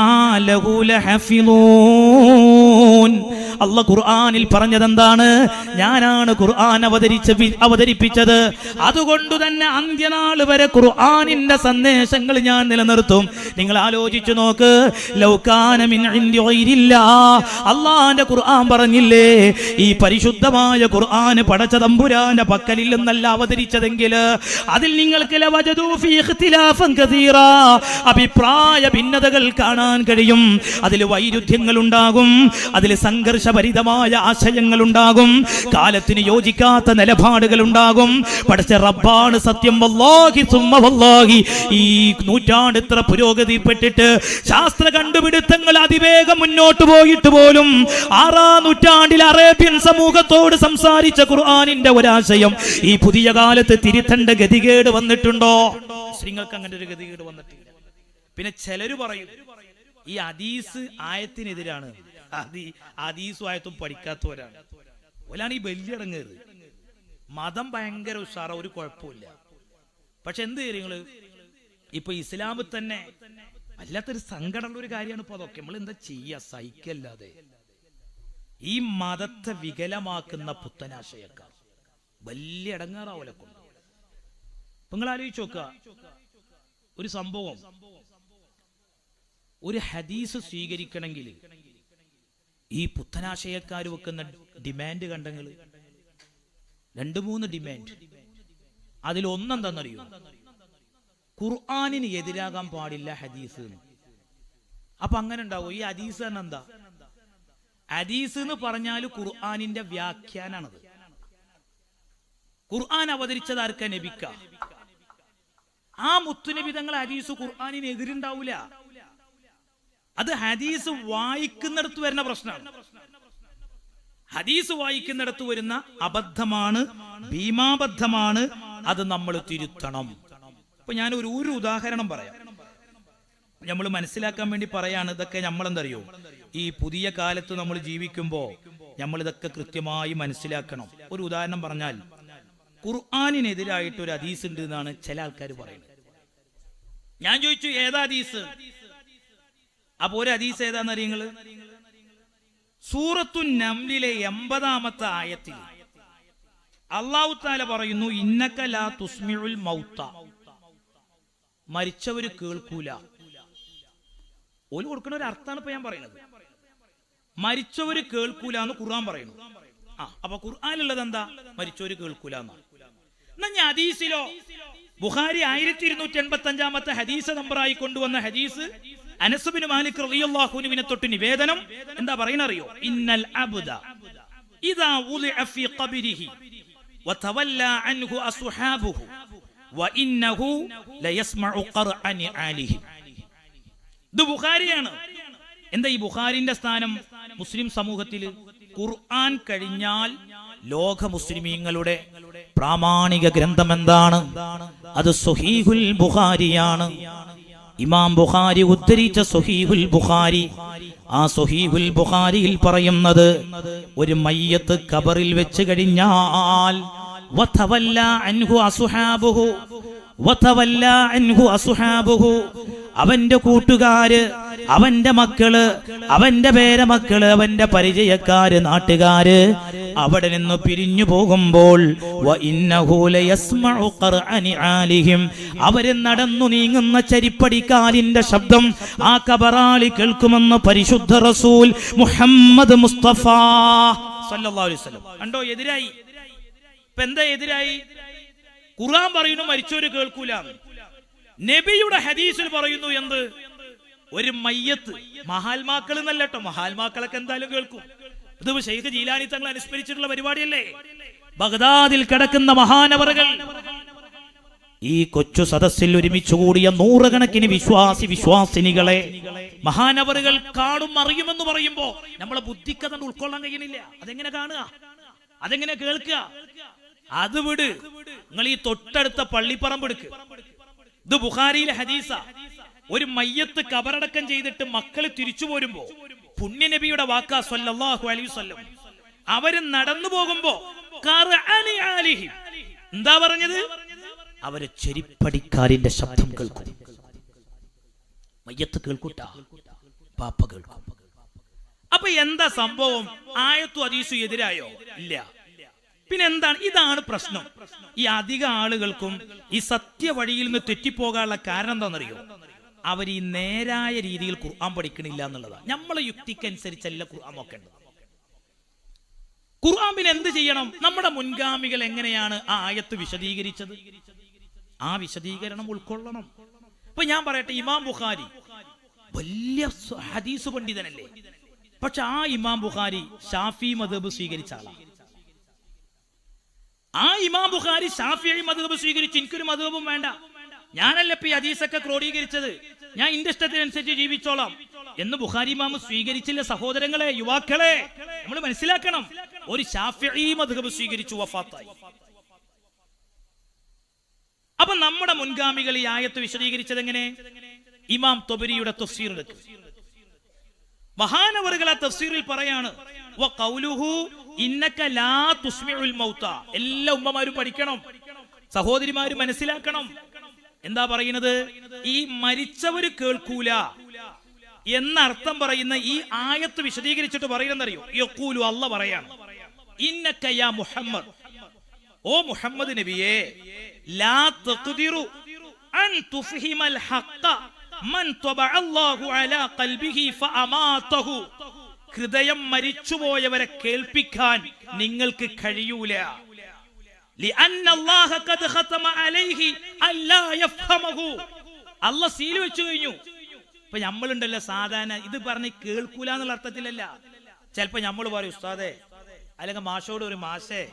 ലഹു ലഹഫിളൂൻ. അല്ലാഹ് ഖുർആനിൽ പറഞ്ഞതെന്താണ്? ഞാനാണ് ഖുർആൻ അവതരിപ്പിച്ചത്, അതുകൊണ്ട് തന്നെ അന്ത്യനാൾ വരെ ഖുർആനിന്റെ സന്ദേശങ്ങൾ ഞാൻ നിലനിർത്തും. നിങ്ങൾ ആലോചിച്ചു നോക്ക്, ലൗ കാന മിൻ ഇൻദി ഗൈരില്ലാ, അല്ലാഹുവിന്റെ ഖുർആൻ പറഞ്ഞില്ലേ, ഈ പരിശുദ്ധമായ ഖുർആൻ പടച്ച തമ്പുരാന്റെ പക്കലിൽ നിന്നല്ല അവതരിച്ചതെങ്കിൽ അതിൽ നിങ്ങൾക്ക് ലവജദൂ ഫീ ഇഖ്തിലാഫൻ കസീറാ, അഭിപ്രായ ഭിന്നതകൾ കാണാൻ കഴിയും. അതിൽ വൈരുദ്ധ്യങ്ങൾ ഉണ്ടാകും, അതിൽ സംഘർഷഭരിതമായ ആശയങ്ങൾ ഉണ്ടാകും, കാലത്തിന് യോജിക്കാത്ത നിലപാടുകൾ ഉണ്ടാകും. പഠിച്ച റബ്ബാണ് സത്യം. വല്ലാഹി സുമ്മ വല്ലാഹി, ഈ നൂറ്റാണ്ട് ഇത്ര പുരോഗതിപ്പെട്ടിട്ട് ശാസ്ത്ര കണ്ടുപിടുത്തങ്ങൾ അതിവേഗം മുന്നോട്ട് പോയിട്ട് പോലും 6-ാം നൂറ്റാണ്ടിൽ അറേബ്യൻ സമൂഹത്തോട് സംസാരിച്ച ഖുർആനിന്റെ ഒരാശയം ഈ പുതിയ കാലത്ത് തിരുത്തേണ്ട ഗതികേട് വന്നിട്ടുണ്ടോ? മുസ്ലിങ്ങൾക്ക് അങ്ങനെ ഒരു ഗതികേട് വന്നിട്ടില്ല. പിന്നെ ചിലര് പറയും ഈ ഹദീസ് ആയത്തിനെതിരാണ്. ഹദീസും ആയത്തും പഠിക്കാത്തവരാണ്. ഓലാണ് ഈ വലിയ ഇടങ്ങേറ്. മതം ഭയങ്കര ഉഷാറ, ഒരു കുഴപ്പമില്ല. പക്ഷെ എന്ത് കാര്യങ്ങള് ഇപ്പൊ ഇസ്ലാമിൽ തന്നെ വല്ലാത്തൊരു സങ്കടമുള്ള ഒരു കാര്യമാണ് ഇപ്പൊ അതൊക്കെ. നമ്മൾ എന്താ ചെയ്യാ? സഹിക്കല്ലാതെ. ഈ മതത്തെ വികലമാക്കുന്ന പുത്തനാശയക്കാർ വലിയ ഇടങ്ങാറാവലെ കൊണ്ട്. നിങ്ങൾ ആലോചിച്ച് നോക്കുക, ഒരു സംഭവം, ഒരു ഹദീസ് സ്വീകരിക്കണമെങ്കിൽ ഈ പുത്തനാശയക്കാർ വെക്കുന്ന ഡിമാൻഡ് കണ്ടെങ്കിൽ 2-3 ഡിമാൻഡ്. അതിലൊന്നെന്താണെന്നറിയോ? ഖുർആനിന് എതിരാകാൻ പാടില്ല ഹദീസ്. അപ്പൊ അങ്ങനെ ഉണ്ടാവും. ഈ ഹദീസ് തന്നെ എന്താ? ഹദീസ് എന്ന് പറഞ്ഞാൽ ഖുർആനിന്റെ വ്യാഖ്യാനാണത്. ഖുർആൻ അവതരിച്ചത് ആർക്കാ? നബിക്ക. ആ മുത്തുനബി തങ്ങൾ ഹദീസ് ഖുർആനിന് എതിരുണ്ടാവൂല. അത് ഹദീസ് വായിക്കുന്നിടത്ത് വരുന്ന പ്രശ്നമാണ്. ഹദീസ് വായിക്കുന്നിടത്ത് വരുന്ന അബദ്ധമാണ്, ഭീമാബദ്ധമാണ്. അത് നമ്മൾ തിരുത്തണം. അപ്പൊ ഞാൻ ഒരു ഉദാഹരണം പറയാം, നമ്മൾ മനസ്സിലാക്കാൻ വേണ്ടി പറയാണ്. ഇതൊക്കെ നമ്മളെന്തറിയോ, ഈ പുതിയ കാലത്ത് നമ്മൾ ജീവിക്കുമ്പോൾ നമ്മൾ ഇതൊക്കെ കൃത്യമായി മനസ്സിലാക്കണം. ഒരു ഉദാഹരണം പറഞ്ഞാൽ, ഖുർആനിനെതിരായിട്ട് ഒരു ഹദീസ് ഉണ്ട് എന്നാണ് ചില ആൾക്കാർ പറയുന്നത്. ഞാൻ ചോദിച്ചു ഏതാ ഹദീസ്? അപ്പൊ ഒരു ഹദീസ് ഏതാന്ന് അറിയങ്ങള്? സൂറത്തു നംലിലെ 80-ാമത്തെ ആയത്തിൽ അല്ലാഹു തആല പറയുന്നു, ഇന്നക ലാ തുസ്മിഉൽ മൗത, മരിച്ചവര് കേൾക്കൂല. ഓല് കൊടുക്കുന്ന ഒരു അർത്ഥമാണ് ഇപ്പൊ ഞാൻ പറയുന്നത്. മരിച്ചവര് കേൾക്കൂല എന്ന് ഖുർആൻ പറയുന്നു. അപ്പൊ ഖുർആനിലുള്ളത് എന്താ? മരിച്ചവര് കേൾക്കൂല എന്നാണ്. എന്നാ ഞാൻ ഹദീസിലോ? ബുഖാരി 1285-ാമത്തെ ഹദീസ് നമ്പറായി കൊണ്ടുവന്ന ഹദീസ്, അനസ് ബിൻ മാലിക് റളിയല്ലാഹു അൻഹുവിനെ തൊട്ട് നിവേദനം എന്താ പറയുന്നറിയോ? ഇന്നൽ അബ്ദ ഇദാ ഉളിഅ ഫീ ഖബ്രിഹി വതവല്ല അൻഹു അസ്ഹാബുഹു വഇന്നഹു ലയസ്മഉ ഖർഅൻ ആലിഹി. ഇത് ബുഖാരിയാണ്. എന്താ ഈ ബുഖാരിന്റെ സ്ഥാനം മുസ്ലിം സമൂഹത്തിൽ? ഖുർആൻ കഴിഞ്ഞാൽ ലോക മുസ്ലിമീങ്ങളുടെ പ്രാമാണിക ഗ്രന്ഥം എന്താണ്? അത് സ്വഹീഹുൽ ബുഖാരിയാണ്. ഇമാം ബുഖാരി ഉദ്ധരിച്ച സ്വഹീഹുൽ ബുഖാരി. ആ സ്വഹീഹുൽ ബുഖാരിയിൽ പറയുന്നത്, ഒരു മയ്യത്ത് ഖബറിൽ വെച്ച് കഴിഞ്ഞാൽ വതവല്ല അൻഹു അസ്ഹാബുഹു, വതവല്ല അൻഹു അസ്ഹാബുഹു, അവന്റെ കൂട്ടുകാര്, അവന്റെ മക്കള്, അവന്റെ പേരമക്കള്, അവന്റെ പരിചയക്കാര്, നാട്ടുകാര് അവിടെ നിന്ന് പിരിഞ്ഞു പോകുമ്പോൾ അവര് നടന്നു നീങ്ങുന്ന ചരിപ്പടിക്കാലിന്റെ ശബ്ദം ആ കബറാളി കേൾക്കുമെന്ന് പരിശുദ്ധ റസൂൽ മുഹമ്മദ് മുസ്തഫ സല്ലല്ലാഹു അലൈഹി വസല്ലം. കണ്ടോ, എതിരായി. ഇപ്പൊ എന്താ എതിരായി? ഖുർആൻ പറയുന്നു മരിച്ചവര് കേൾക്കൂല. നബിയുടെ ഹദീസിൽ പറയുന്നു എന്ത്? ഒരു മയ്യത്ത്, മഹാത്മാക്കൾ എന്നല്ല കേട്ടോ, മഹാത്മാക്കളൊക്കെ എന്തായാലും കേൾക്കും. ഇത് ശൈഖ് ജീലാനി തങ്ങൾ അനുസ്മരിച്ചിട്ടുള്ള പരിപാടിയല്ലേ? ബഗ്ദാദിൽ കിടക്കുന്ന മഹാനവറുകൾ ഈ കൊച്ചു സദസ്സിൽ ഒരുമിച്ച് കൂടിയ നൂറുകണക്കിന് വിശ്വാസിനികളെ മഹാനവറുകൾ കാണും അറിയുമെന്ന് പറയുമ്പോ നമ്മളെ ബുദ്ധിക്കത് ഉൾക്കൊള്ളാൻ കഴിയണില്ല. അതെങ്ങനെ കാണുക? അതെങ്ങനെ കേൾക്കുക? അത് വിട്. നിങ്ങൾ ഈ തൊട്ടടുത്ത പള്ളിപ്പറമ്പ് എടുക്ക്. ഇത് ബുഖാരിയിലെ ഹദീസ. ഒരു മയ്യത്ത് കബറടക്കം ചെയ്തിട്ട് മക്കള് തിരിച്ചു പോരുമ്പോ പുണ്യനബിയുടെ വാക്കാ സല്ലല്ലാഹു അലൈഹി വസല്ലം, അവര് നടന്നു പോകുമ്പോ എന്താ പറഞ്ഞത്? അവര് ചെരിപ്പടിക്കാരിന്റെ ശബ്ദം കേൾക്കും. മയ്യത്ത് കേൾക്കൂട്ട, പാപ്പ കേൾക്കും. അപ്പൊ എന്താ സംഭവം? ആയത്തു ഹദീസു എതിരായോ? ഇല്ല. പിന്നെ എന്താണ്? ഇതാണ് പ്രശ്നം. ഈ അധിക ആളുകൾക്കും ഈ സത്യവഴിയിൽ നിന്ന് തെറ്റിപ്പോകാനുള്ള കാരണം എന്താണെന്നറിയോ? അവർ ഈ നേരായ രീതിയിൽ ഖുർആൻ പഠിക്കണില്ല എന്നുള്ളതാണ്. നമ്മളെ യുക്തിക്കനുസരിച്ചല്ല ഖുർആൻ നോക്കേണ്ടത്. ഖുർആൻ പിന്നെ എന്ത് ചെയ്യണം? നമ്മുടെ മുൻഗാമികൾ എങ്ങനെയാണ് ആ ആയത്ത് വിശദീകരിച്ചത്, ആ വിശദീകരണം ഉൾക്കൊള്ളണം. ഇപ്പൊ ഞാൻ പറയട്ടെ, ഇമാം ബുഖാരി വലിയ ഹദീസ് പണ്ഡിതനല്ലേ? പക്ഷെ ആ ഇമാം ബുഖാരി ഷാഫി മദ്ഹബ് സ്വീകരിച്ച ആളാണ്. ആ ഇമാം ബുഖാരി ഷാഫിഈ മദ്ഹബ് സ്വീകരിച്ചു. എനിക്കൊരു മദ്ഹബും വേണ്ട, ഞാനല്ല ഇപ്പൊ ഈ ഹദീസൊക്കെ ക്രോഡീകരിച്ചത്, ഞാൻ എന്റെ ഇഷ്ടത്തിനനുസരിച്ച് ജീവിച്ചോളാം എന്ന് ബുഖാരി ഇമാം സ്വീകരിച്ചില്ല. സഹോദരങ്ങളെ, യുവാക്കളെ, നമ്മൾ മനസ്സിലാക്കണം. ഒരു ഷാഫിഈ മദ്ഹബ് സ്വീകരിച്ചു, വഫാത്തായി. അപ്പൊ നമ്മുടെ മുൻഗാമികൾ ഈ ആയത്ത് വിശദീകരിച്ചത് എങ്ങനെ? ഇമാം തൊബരിയുടെ തഫ്സീർ എടുക്കും. മഹാനവറുകളെ തഫ്സീറിൽ പറയാണ്, ഇന്നക ലാ തുസ്മിഉൽ മൗത. എല്ലാ ഉമ്മമാരും പഠിക്കണം, സഹോദരിമാരും മനസ്സിലാക്കണം. എന്താ പറയുന്നത്? ഈ മരിച്ചവര് കേൾക്കൂല എന്നർത്ഥം പറയുന്ന ഈ ആയത്ത് വിശദീകരിച്ചിട്ട് പറയുന്നറിയോ? യഖൂലു, അല്ലാഹ് പറയാണ്, ഇന്നക യാ മുഹമ്മദ്, ഓ മുഹമ്മദ് നബിയേ, ലാ തഖ്ദിറു അൻ തുഫ്ഹിമൽ ഹഖ്ഖ മൻ തബഅ അല്ലാഹു അലാ ഖൽബിഹി ഫഅമാതഹു. ഹൃദയം മരിച്ചുപോയവരെ കേൾപ്പിക്കാൻ നിങ്ങൾക്ക് കഴിയൂല. അല്ലാഹ് സീൽ വെച്ചു കഴിഞ്ഞു. ഇപ്പൊ നമ്മളുണ്ടല്ലോ സാധാരണ ഇത് പറഞ്ഞ് കേൾക്കൂല എന്നുള്ള അർത്ഥത്തിലല്ല. ചിലപ്പോ നമ്മൾ പറയും, ഉസ്താദേ അല്ലെങ്കിൽ മാഷോട് ഒരു മാഷേ,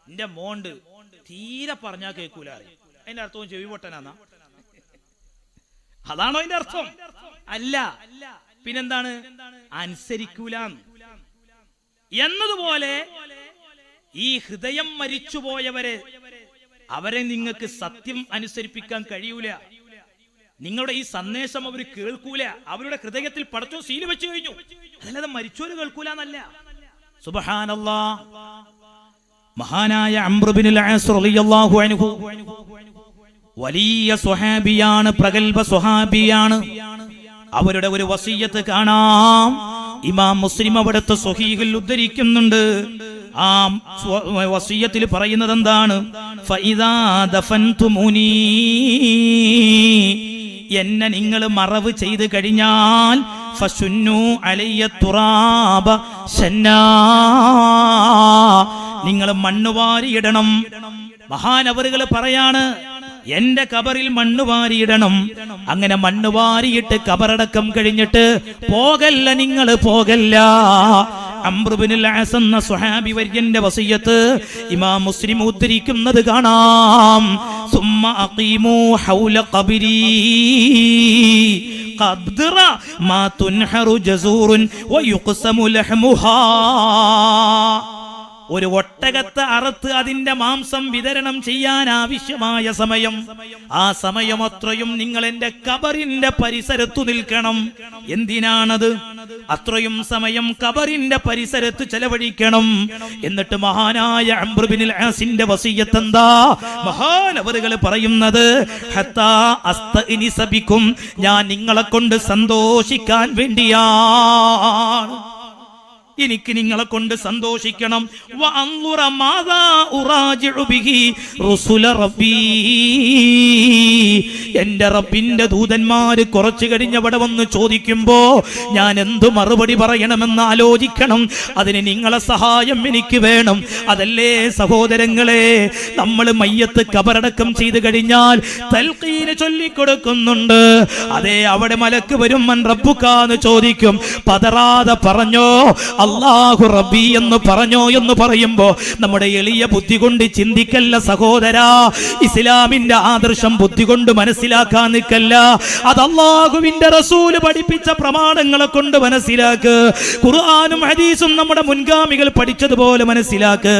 എന്റെ മോണ്ട് തീരെ പറഞ്ഞാ കേൾക്കൂല. അതിന്റെ അർത്ഥം ചെവി പൊട്ടനാന്നാ? അതാണോ അതിന്റെ അർത്ഥം? അല്ല. പിന്നെന്താണ്? അനുസരിക്കൂല എന്നതുപോലെ ഈ ഹൃദയം മരിച്ചുപോയവരെ അവരെ നിങ്ങൾക്ക് സത്യം അനുസരിപ്പിക്കാൻ കഴിയൂല. നിങ്ങളുടെ ഈ സന്ദേശം അവർ കേൾക്കൂല. അവരുടെ ഹൃദയത്തിൽ പടച്ചോൻ സീല് വെച്ചു കഴിഞ്ഞു. അതല്ലാതെ മരിച്ചോര് കേൾക്കൂല എന്നല്ല. സുബ്ഹാനല്ലാഹ്. മഹാനായ അംർ ഇബ്നുൽ ആസ് റളിയല്ലാഹു അൻഹു വലിയ സ്വഹാബിയാണ്, പ്രഗൽഭ സ്വഹാബിയാണ്. അവരുടെ ഒരു വസിയ്യത്ത് കാണാം. ഇമാം മുസ്ലിം അവിടുത്തെ സ്വഹീഹിൽ ഉദ്ധരിക്കുന്നുണ്ട്. ആ വസിയ്യത്തിൽ പറയുന്നത് എന്താണ്? ഫഇദാ ദഫൻതുമുനി, എന്നെ നിങ്ങൾ മറവ് ചെയ്ത് കഴിഞ്ഞാൽ ഫസുന്നു അലയ്യ തുറാബ ശന്നാ, നിങ്ങൾ മണ്ണ് വാരിയിടണം. മഹാനവറുകൾ പറയാണ്, എന്റെ കബറിൽ മണ്ണ് വാരിയിടണം. അങ്ങനെ മണ്ണ് വാരിയിട്ട് കബറടക്കം കഴിഞ്ഞിട്ട് പോകല്ല, നിങ്ങൾ പോകല്ല. അംർ ഇബ്നുൽ ആസ് എന്ന സ്വഹാബി വര്യന്റെ വസിയ്യത്ത് ഇമാം മുസ്ലിം ഉദ്ധരിക്കുന്നത് കാണാം. സുമ്മ അഖീമു ഹൗല ഖബരി ഖദ്റ മാ തുൻഹറു ജസൂറുൻ വയുഖ്സമു ലഹ്മുഹാ. ഒരു ഒട്ടകത്തെ അറുത്ത് അതിന്റെ മാംസം വിതരണം ചെയ്യാൻ ആവശ്യമായ സമയം, ആ സമയം അത്രയും നിങ്ങൾ എന്റെ കബറിന്റെ പരിസരത്തു നിൽക്കണം. എന്തിനാണത്? അത്രയും സമയം കബറിന്റെ പരിസരത്ത് ചെലവഴിക്കണം. എന്നിട്ട് മഹാനായ അംർ ഇബ്നുൽ ആസിന്റെ വസിയ്യത്ത് എന്താ? മഹാനവറുകൾ പറയുന്നത്, ഹത്താ അസ്തഇനിസ ബിക്കും, ഞാൻ നിങ്ങളെ കൊണ്ട് സന്തോഷിക്കാൻ വേണ്ടിയാണ്. എനിക്ക് നിങ്ങളെ കൊണ്ട് സന്തോഷിക്കണം. എന്റെ റബ്ബിന്റെ ദൂതന്മാര് കുറച്ചു കഴിഞ്ഞവിടെ വന്ന് ചോദിക്കുമ്പോ ഞാൻ എന്തു മറുപടി പറയണമെന്ന് ആലോചിക്കണം. അതിന് നിങ്ങളെ സഹായം എനിക്ക് വേണം. അതല്ലേ സഹോദരങ്ങളെ, നമ്മൾ മയ്യത്ത് കബറടക്കം ചെയ്തു കഴിഞ്ഞാൽ തൽഖീന് ചൊല്ലിക്കൊടുക്കുന്നുണ്ട്. അതെ, അവിടെ മലക്ക് വരും, മൻ റബ്ബുക്കാന്ന് ചോദിക്കും. പതറാതെ പറഞ്ഞോ അല്ലാഹു റബ്ബി എന്ന് പറഞ്ഞോ എന്ന് പറയുമ്പോ നമ്മുടെ എളിയ ബുദ്ധി കൊണ്ട് ചിന്തിക്കല്ല സഹോദരാ. ഇസ്ലാമിന്റെ ആദർശം ബുദ്ധി കൊണ്ട് മനസ്സിലാക്കാൻ നിൽക്കല്ല. അത് അല്ലാഹുവിന്റെ റസൂല് പഠിപ്പിച്ച പ്രമാണങ്ങളെ കൊണ്ട് മനസ്സിലാക്ക്. ഖുർആനും ഹദീസും നമ്മുടെ മുൻഗാമികൾ പഠിച്ചതുപോലെ മനസ്സിലാക്ക്.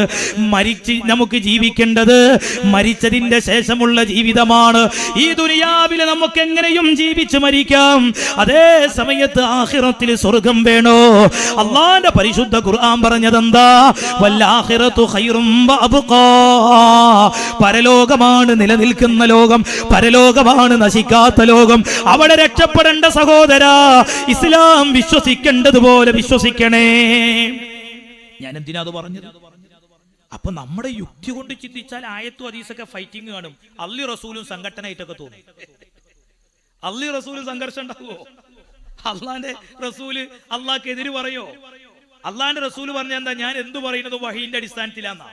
മരിച്ച് നമുക്ക് ജീവിക്കേണ്ടത് മരിച്ചതിന്റെ ശേഷമുള്ള ജീവിതമാണ്. ഈ ദുനിയാവിൽ നമുക്ക് എങ്ങനെയും ജീവിച്ച് മരിക്കാം. അതേ സമയത്ത് ആഖിറത്തിൽ സ്വർഗം വേണോ? അല്ലാഹുവിന്റെ പരിശുദ്ധ ഖുർആൻ പറഞ്ഞതെന്താ? വല്ലാഖിറതു ഖൈറും വഅബ്ഖാ. പരലോകമാണ് നിലനിൽക്കുന്ന ലോകം, പരലോകമാണ് നശിക്കാത്ത ലോകം. അവിടെ രക്ഷപ്പെടേണ്ട സഹോദരാ, ഇസ്ലാം വിശ്വസിക്കേണ്ടതുപോലെ വിശ്വസിക്കണേ. ഞാൻ എന്തിനാ അത് പറഞ്ഞത്? അപ്പൊ നമ്മുടെ യുക്തി കൊണ്ട് ചിന്തിച്ചാൽ ആയത്തും ഹദീസൊക്കെ ഫൈറ്റിംഗ് കാണും. അള്ളി റസൂലും സംഘടനയായിട്ടൊക്കെ തോന്നും. അള്ളി റസൂലും സംഘർഷം ഉണ്ടാവുമോ? അള്ളാന്റെ റസൂല് അള്ളാഹ്ക്കെതിര് പറയോ? അള്ളാന്റെ റസൂല് പറഞ്ഞ എന്താ? ഞാൻ എന്തു പറയുന്നത് വഹീന്റെ അടിസ്ഥാനത്തിലാന്നാ.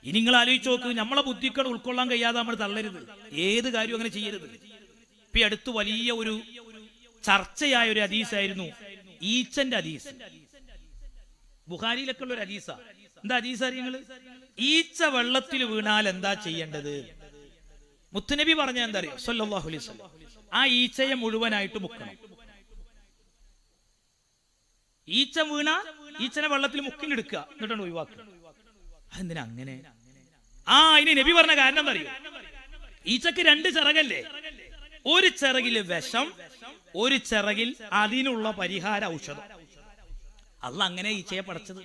ഇനി നിങ്ങൾ ആലോചിച്ച് നോക്ക്, നമ്മളെ ബുദ്ധികൾ ഉൾക്കൊള്ളാൻ കഴിയാതെ നമ്മൾ തള്ളരുത്. ഏത് കാര്യവും അങ്ങനെ ചെയ്യരുത്. ഇപ്പൊ അടുത്ത് വലിയ ഒരു ചർച്ചയായ ഒരു ഹദീസായിരുന്നു ഈച്ചന്റെ ഹദീസ്. ബുഖാരിയിലൊക്കെ ഉള്ള ഒരു ഹദീസാ. എന്താ ഹദീസ് അറിയങ്ങള്? ഈച്ച വെള്ളത്തിൽ വീണാൽ എന്താ ചെയ്യേണ്ടത്? മുത്തുനബി പറഞ്ഞ എന്താ അറിയോ? സല്ലല്ലാഹു അലൈഹി വസല്ലം, ആ ഈച്ചയെ മുഴുവനായിട്ട് മുക്കണം. ഈച്ച വീണ ഈച്ചനെ വെള്ളത്തിൽ മുക്കിലെടുക്കുക, എന്നിട്ടാണ് ഒഴിവാക്കുക. അതെന്തിനാ അങ്ങനെ? ഇനി നബി പറഞ്ഞ കാരണം എന്താ അറിയോ? ഈച്ചക്ക് രണ്ട് ചിറകല്ലേ? ഒരു ചിറകിൽ വിഷം, ഒരു ചിറകിൽ അതിനുള്ള പരിഹാര ഔഷധം. അള്ളാഹ് അങ്ങനെ ഈച്ചയെ പടച്ചത്.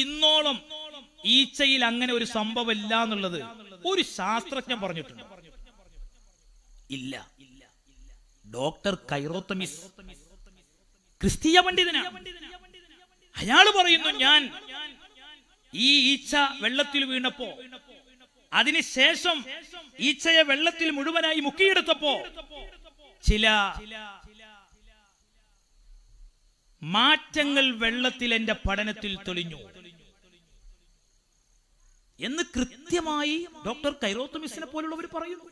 ഇന്നോളം ഈച്ചയിൽ അങ്ങനെ ഒരു സംഭവം ഇല്ല എന്നുള്ളത് ഒരു ശാസ്ത്രജ്ഞൻ പറഞ്ഞിട്ടുണ്ട്. ഇല്ല. ഡോക്ടർ കൈറോത്തമിസ് ക്രിസ്തീയ പണ്ഡിതനാണ്. അയാൾ പറയുന്നു, ഞാൻ ഈ ഈച്ച വെള്ളത്തിൽ വീണപ്പോ അതിനുശേഷം ഈച്ചയെ വെള്ളത്തിൽ മുഴുവനായി മുക്കിയെടുത്തപ്പോ ചില മാറ്റങ്ങൾ വെള്ളത്തിൽ എന്റെ പഠനത്തിൽ തെളിഞ്ഞു എന്ന് കൃത്യമായി ഡോക്ടർ കൈറോത്തമിസിനെ പോലുള്ളവർ പറയുന്നു.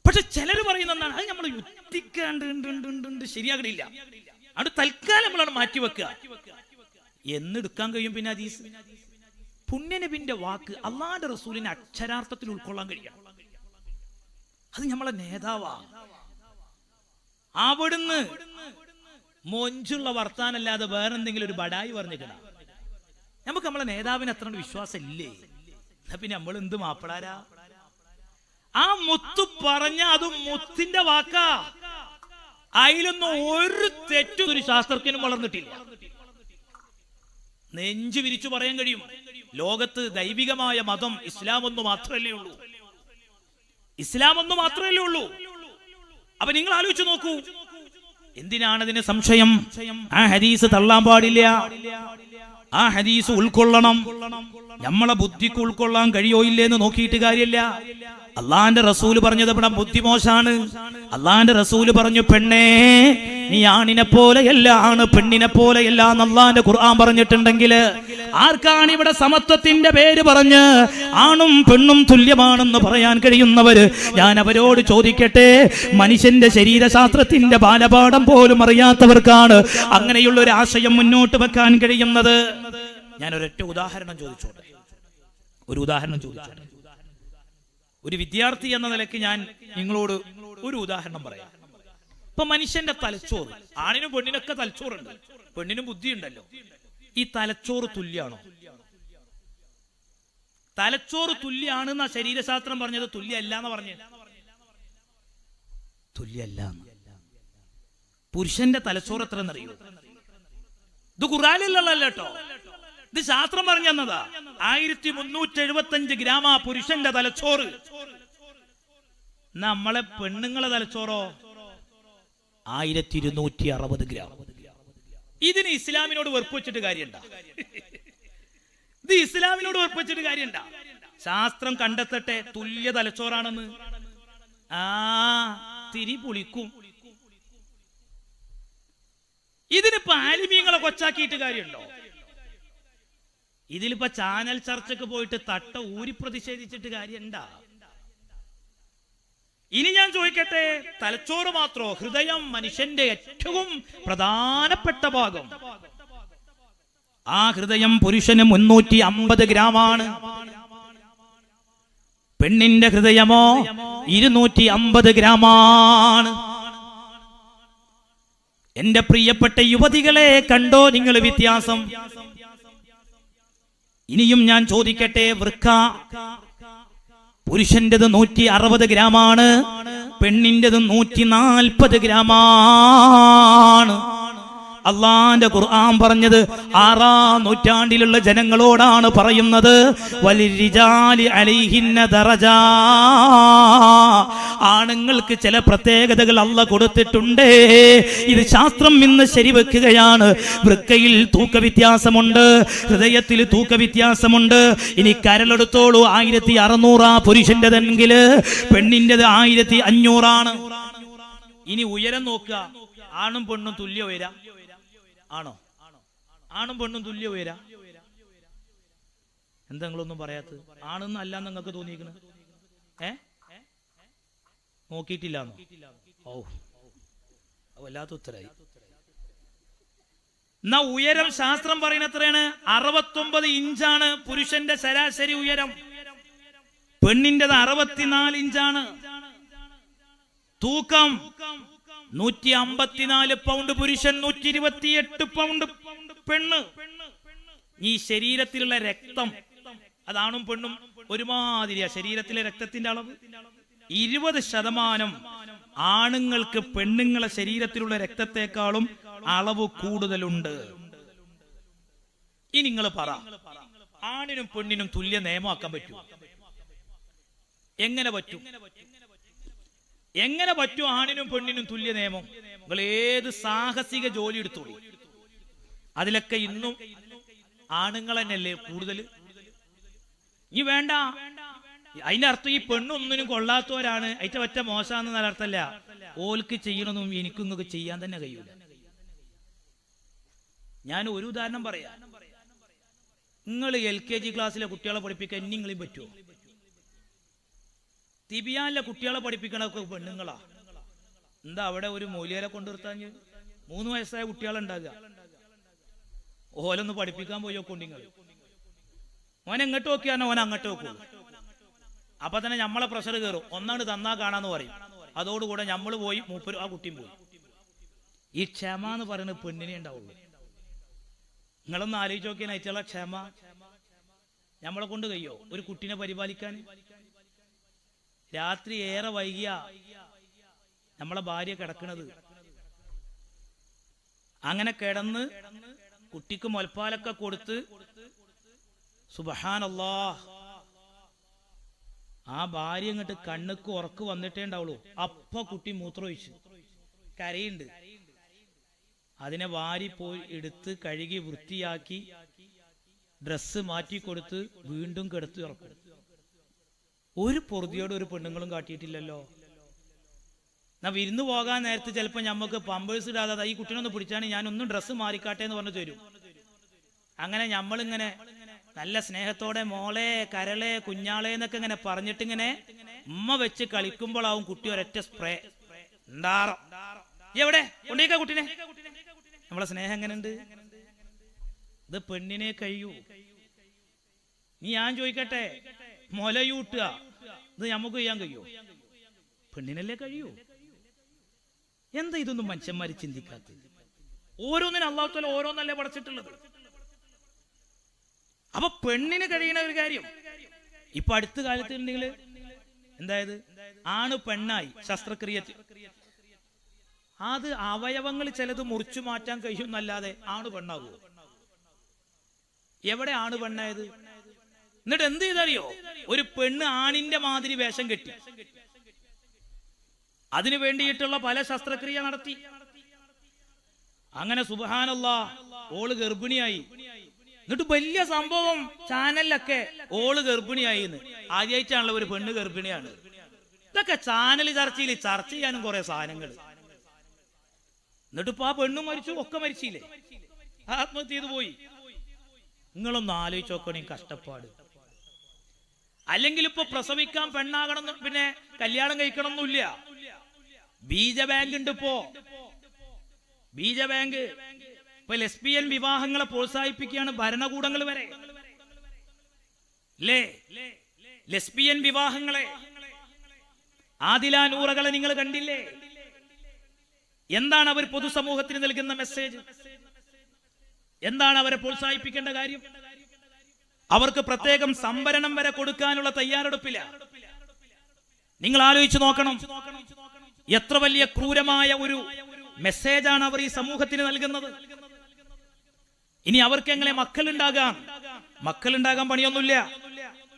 പക്ഷെ ചിലർ പറയുന്ന എന്താണ്? അത് നമ്മൾ യുക്തിക്കാണ്ട് ശരിയാകണില്ല, അത് തൽക്കാലം നമ്മളാണ് മാറ്റിവെക്കുക. എന്നെടുക്കാൻ കഴിയും പിന്നെ ഹദീസ്? പുണ്യനബിന്റെ വാക്ക് അള്ളാന്റെ റസൂലിനെ അക്ഷരാർത്ഥത്തിൽ ഉൾക്കൊള്ളാൻ കഴിയണം. അത് നമ്മളെ നേതാവാ. അവിടുന്ന് മൊഞ്ചുള്ള വർത്താനല്ലാതെ വേറെന്തെങ്കിലും ഒരു ബടായി പറഞ്ഞിക്കണം. നമുക്ക് നമ്മളെ നേതാവിന് അത്ര വിശ്വാസം ഇല്ലേ? പിന്നെ നമ്മൾ എന്ത് മാപ്പിളാരാ? ആ മുത്തു പറഞ്ഞ അത് മുത്തിന്റെ വാക്കാ. അതിലൊന്നും ഒരു തെറ്റും ഒരു ശാസ്ത്രജ്ഞനും വളർന്നിട്ടില്ല. നെഞ്ചു വിരിച്ചു പറയാൻ കഴിയും, ലോകത്ത് ദൈവികമായ മതം ഇസ്ലാം ഒന്ന് മാത്രമല്ലേ ഉള്ളൂ. ഇസ്ലാം ഒന്ന് മാത്രമല്ലേ ഉള്ളൂ. അപ്പൊ നിങ്ങൾ ആലോചിച്ചു നോക്കൂ, എന്തിനാണ് അതിന് സംശയം? ആ ഹദീസ് തള്ളാൻ പാടില്ല. ആ ഹദീസ് ഉൾക്കൊള്ളണം. നമ്മളെ ബുദ്ധിക്ക് ഉൾക്കൊള്ളാൻ കഴിയോ ഇല്ലേന്ന് നോക്കിയിട്ട് കാര്യമില്ല. അള്ളാന്റെ റസൂല് പറഞ്ഞത് ഇവിടെ ബുദ്ധിമോശാണ്. അള്ളാന്റെ റസൂല് പറഞ്ഞു, പെണ്ണേ നീ ആണിനെ പോലെയല്ല, ആണ് പെണ്ണിനെ പോലെയല്ല എന്ന് അള്ളാന്റെ ഖുർആൻ പറഞ്ഞിട്ടുണ്ടെങ്കിൽ ആർക്കാണ് ഇവിടെ സമത്വത്തിന്റെ പേര് പറഞ്ഞ് ആണും പെണ്ണും തുല്യമാണെന്ന് പറയാൻ കഴിയുന്നവര്? ഞാൻ അവരോട് ചോദിക്കട്ടെ, മനുഷ്യന്റെ ശരീരശാസ്ത്രത്തിന്റെ ബാലപാഠം പോലും അറിയാത്തവർക്കാണ് അങ്ങനെയുള്ള ഒരു ആശയം മുന്നോട്ട് വെക്കാൻ കഴിയുന്നത്. ഞാൻ ഒരൊറ്റ ഉദാഹരണം ചോദിച്ചോട്ടെ. ഒരു വിദ്യാർത്ഥി എന്ന നിലയ്ക്ക് ഞാൻ നിങ്ങളോട് ഒരു ഉദാഹരണം പറയാം. ഇപ്പൊ മനുഷ്യന്റെ തലച്ചോറ്, ആണിനും പെണ്ണിനൊക്കെ തലച്ചോറുണ്ട്, പെണ്ണിനും ബുദ്ധിയുണ്ടല്ലോ. ഈ തലച്ചോറ് തുല്യാണോ? തലച്ചോറ് തുല്യാണെന്നാ ശരീരശാസ്ത്രം പറഞ്ഞത്, തുല്യല്ല എന്ന് പറഞ്ഞു. തുല്യല്ല. പുരുഷന്റെ തലച്ചോറ് എത്ര എന്നറിയോ? ഇത് ഖുർആനിലുള്ളതല്ല കേട്ടോ, ഇത് ശാസ്ത്രം പറഞ്ഞു തന്നതാ. 1375 ഗ്രാമാ പുരുഷന്റെ തലച്ചോറ്. നമ്മളെ പെണ്ണുങ്ങളെ തലച്ചോറോ 1260 ഗ്രാം. ഇതിന് ഇസ്ലാമിനോട് വെറുപ്പ് വെച്ചിട്ട് കാര്യണ്ട. ഇത് ഇസ്ലാമിനോട് വെറുപ്പ് വെച്ചിട്ട് കാര്യണ്ട. ശാസ്ത്രം കണ്ടെത്തട്ടെ തുല്യ തലച്ചോറാണെന്ന്. തിരി പുളിക്കും. ഇതിനിപ്പോ ആലിമീങ്ങളെ കൊച്ചാക്കിയിട്ട് കാര്യമുണ്ടോ? ഇതിലിപ്പോ ചാനൽ ചർച്ചക്ക് പോയിട്ട് തട്ട ഊരി പ്രതിഷേധിച്ചിട്ട് കാര്യണ്ടാ? ഇനി ഞാൻ ചോദിക്കട്ടെ, തലച്ചോറ് മാത്രോ? ഹൃദയം മനുഷ്യന്റെ ഏറ്റവും പ്രധാനപ്പെട്ട ഭാഗം. ആ ഹൃദയം പുരുഷന് 350 ഗ്രാമാണ്. പെണ്ണിന്റെ ഹൃദയമോ 250 ഗ്രാമാണ്. എന്റെ പ്രിയപ്പെട്ട യുവതികളെ, കണ്ടോ നിങ്ങൾ വ്യത്യാസം? ഇനിയും ഞാൻ ചോദിക്കട്ടെ, വൃക്ക പുരുഷന്റേത് 160 ഗ്രാമാണ്, പെണ്ണിന്റേത് 140 ഗ്രാമാണ്. അള്ളാന്റെ ഖുർആൻ പറഞ്ഞത് 6-ാം നൂറ്റാണ്ടിലുള്ള ജനങ്ങളോടാണ് പറയുന്നത്. വലിരിജാലി അലൈഹിന്ന ദറജാ, ആണുങ്ങൾക്ക് ചില പ്രത്യേകതകൾ അള്ളാഹ് കൊടുത്തിട്ടുണ്ട്. ഇത് ശാസ്ത്രം ഇന്ന് ശരിവെക്കുകയാണ്. വൃക്കയിൽ തൂക്കവ്യത്യാസമുണ്ട്, ഹൃദയത്തിൽ തൂക്കവ്യത്യാസമുണ്ട്. ഇനി കരളെടുത്തോളൂ, 1600 പുരുഷന്റെതെങ്കിൽ പെണ്ണിന്റേത് 1500. ഇനി ഉയരം നോക്കുക, ആണും പെണ്ണും തുല്യ ഉയര ആണോ? ആണും പെണ്ണും തുല്യ ഉയര? എന്താ നിങ്ങളൊന്നും പറയാത്തത്? ആണെന്ന് അല്ല നിങ്ങൾക്ക് തോന്നിയിരിക്കുന്നത്? നോക്കിയിട്ടില്ലാന്നോ? ഓ, വല്ലാത്ത ഉത്തരായി. എന്നാ ഉയരം ശാസ്ത്രം പറയുന്ന എത്രയാണ്? 69 ഇഞ്ചാണ് പുരുഷന്റെ ശരാശരി ഉയരം, പെണ്ണിന്റെത് 64 ഇഞ്ചാണ്. തൂക്കം 154 പൗണ്ട് പുരുഷൻ, 128 പൗണ്ട് പെണ്ണ്. ഈ ശരീരത്തിലുള്ള രക്തം, അതാണും പെണ്ണും ഒരുമാതിരിയാ. ശരീരത്തിലെ രക്തത്തിന്റെ അളവ് 20% ആണുങ്ങൾക്ക് പെണ്ണുങ്ങളെ ശരീരത്തിലുള്ള രക്തത്തെക്കാളും അളവ് കൂടുതലുണ്ട്. ഇനി നിങ്ങൾ പറ, ആണിനും പെണ്ണിനും തുല്യ നിയമമാക്കാൻ പറ്റൂ? എങ്ങനെ പറ്റും? എങ്ങനെ പറ്റും ആണിനും പെണ്ണിനും തുല്യ നിയമം? നിങ്ങൾ ഏത് സാഹസിക ജോലി എടുത്തോളൂ, അതിലൊക്കെ ഇന്നും ആണുങ്ങൾ തന്നെയല്ലേ കൂടുതൽ. ഈ വേണ്ട, അതിന്റെ അർത്ഥം ഈ പെണ്ണൊന്നിനും കൊള്ളാത്തവരാണ്, അതിന്റെ ഒറ്റ മോശമാണെന്ന് നല്ല അർത്ഥമല്ല. ഓൽക്ക് ചെയ്യണമെന്നും എനിക്കും നിങ്ങൾക്ക് ചെയ്യാൻ തന്നെ കഴിയൂല. ഞാൻ ഒരു ഉദാഹരണം പറയാം. നിങ്ങൾ LKG ക്ലാസ്സിലെ കുട്ടികളെ പഠിപ്പിക്കാൻ നിങ്ങളെയും പറ്റുമോ? തിബിയാനിലെ കുട്ടികളെ പഠിപ്പിക്കണൊക്കെ പെണ്ണുങ്ങളാ. എന്താ അവിടെ ഒരു മൂല്യരെ കൊണ്ടുവരുത്താൻ 3 വയസ്സായ കുട്ടികളുണ്ടാകുക, ഓലൊന്ന് പഠിപ്പിക്കാൻ പോയോക്കൊണ്ടിങ്ങൾ. ഓൻ എങ്ങോട്ട് നോക്കിയാണോ ഓൻ അങ്ങോട്ട് നോക്കൂ. അപ്പൊ തന്നെ നമ്മളെ പ്രഷർ കയറും. ഒന്നാണ് തന്നാ കാണാന്ന് പറയും. അതോടുകൂടെ നമ്മൾ പോയി, മൂപ്പര് ആ കുട്ടിയും പോയി. ഈ ക്ഷമ എന്ന് പറയുന്നത് പെണ്ണിനെ ഉണ്ടാവുള്ളൂ. നിങ്ങളൊന്ന് ആലോചിച്ച് നോക്കിയാൽ അയച്ചുള്ള ക്ഷമ നമ്മളെ കൊണ്ട് കഴിയോ ഒരു കുട്ടീനെ പരിപാലിക്കാൻ? രാത്രി ഏറെ വൈകിയ നമ്മളെ ഭാര്യ കിടക്കണത്, അങ്ങനെ കിടന്ന് കുട്ടിക്ക് മുലപ്പാലൊക്കെ കൊടുത്ത് സുബ്ഹാനല്ലാഹ് ആ ഭാര്യ ഇങ്ങോട്ട് കണ്ണുക്ക് ഉറക്ക് വന്നിട്ടേ ഉണ്ടാവുള്ളൂ. അപ്പൊ കുട്ടി മൂത്രമൊഴിച്ചു കരയുണ്ട്. അതിനെ വാരി പോയി എടുത്ത് കഴുകി വൃത്തിയാക്കി ഡ്രസ്സ് മാറ്റി കൊടുത്ത് വീണ്ടും കെടുത്ത് ഇറക്കും. ഒരു പൊറുതിയോട് ഒരു പെണ്ണുങ്ങളും കാട്ടിയിട്ടില്ലല്ലോ. എന്നാ വിരുന്ന് പോകാൻ നേരത്ത് ചിലപ്പോൾ നമുക്ക് പമ്പേഴ്സ് ഇടാതെ ഈ കുട്ടീനൊന്ന് പിടിച്ചാണ് ഞാനൊന്നും ഡ്രസ്സ് മാറിക്കാട്ടെ എന്ന് പറഞ്ഞു തരും. അങ്ങനെ നമ്മളിങ്ങനെ നല്ല സ്നേഹത്തോടെ മോളെ കരളെ കുഞ്ഞാളെ എന്നൊക്കെ ഇങ്ങനെ പറഞ്ഞിട്ട് ഇങ്ങനെ ഉമ്മ വെച്ച് കളിക്കുമ്പോഴാവും കുട്ടി ഒരൊറ്റ സ്പ്രേ ഉണ്ടാറോ എവിടെ കൊണ്ടേക്ക കുട്ടീനെ. നമ്മളെ സ്നേഹം എങ്ങനെയുണ്ട്? ഇത് പെണ്ണിനെ കഴിയൂ. നീ ഞാൻ ചോദിക്കട്ടെ, മുലയൂട്ടുക ഇത് നമുക്ക് ചെയ്യാൻ കഴിയോ? പെണ്ണിനല്ലേ കഴിയൂ. എന്താ ഇതൊന്നും മനുഷ്യന്മാര് ചിന്തിക്കാത്തത്? ഓരോന്നിനും അല്ലാഹു തആല ഓരോന്നല്ലേ പഠിച്ചിട്ടുള്ളത്. അപ്പൊ പെണ്ണിന് കഴിയണ ഒരു കാര്യം ഇപ്പൊ അടുത്ത കാലത്ത് ഉണ്ടെങ്കിൽ എന്തായത് ആണ് പെണ്ണായി ശസ്ത്രക്രിയ. അത് അവയവങ്ങൾ ചിലത് മുറിച്ചു മാറ്റാൻ കഴിയുന്നല്ലാതെ ആണ് പെണ്ണാകുമോ? എവിടെ ആണ് പെണ്ണായത്? എന്നിട്ട് എന്ത് ചെയ്തറിയോ? ഒരു പെണ്ണ് ആണിന്റെ മാതിരി വേഷം കെട്ടി അതിനു വേണ്ടിയിട്ടുള്ള പല ശസ്ത്രക്രിയ നടത്തി. അങ്ങനെ സുബ്ഹാനല്ലാഹ് ഓള് ഗർഭിണിയായി. എന്നിട്ട് വലിയ സംഭവം ചാനലിലൊക്കെ ഓള് ഗർഭിണിയായി എന്ന്. ആദ്യമായിട്ടാണല്ലോ ഒരു പെണ്ണ് ഗർഭിണിയാണ്. ഇതൊക്കെ ചാനൽ ചർച്ചയിൽ ചർച്ച ചെയ്യാനും കുറെ സാധനങ്ങൾ. എന്നിട്ട് ഇപ്പൊ ആ പെണ്ണും മരിച്ചു, ഒക്കെ മരിച്ചില്ലേ, ആത്മഹത്യ ചെയ്തു പോയി. നിങ്ങളൊന്ന് ആലോചിച്ച് നോക്കണേ കഷ്ടപ്പാട്. അല്ലെങ്കിൽ ഇപ്പൊ പ്രസവിക്കാൻ പെണ്ണാകണം, പിന്നെ കല്യാണം കഴിക്കണം എന്നില്ല. ബീജബാങ്ക് ഉണ്ട് ഇപ്പോ. ബീജബാങ്ക് ഇപ്പൊ ലെസ്ബിയൻ വിവാഹങ്ങളെ പ്രോത്സാഹിപ്പിക്കുകയാണ് ഭരണകൂടങ്ങൾ വരെ. ലെസ്ബിയൻ വിവാഹങ്ങളെ, ആദില നൂറകളെ നിങ്ങൾ കണ്ടില്ലേ? എന്താണ് അവർ പൊതുസമൂഹത്തിന് നൽകുന്ന മെസ്സേജ്? എന്താണ് അവരെ പ്രോത്സാഹിപ്പിക്കേണ്ട കാര്യം? അവർക്ക് പ്രത്യേകം സംവരണം വരെ കൊടുക്കാനുള്ള തയ്യാറെടുപ്പില്ല. നിങ്ങൾ ആലോചിച്ച് നോക്കണം, എത്ര വലിയ ക്രൂരമായ ഒരു മെസ്സേജാണ് അവർ ഈ സമൂഹത്തിന് നൽകുന്നത്. ഇനി അവർക്ക് എങ്ങനെ മക്കളുണ്ടാകാൻ പണിയൊന്നുമില്ല.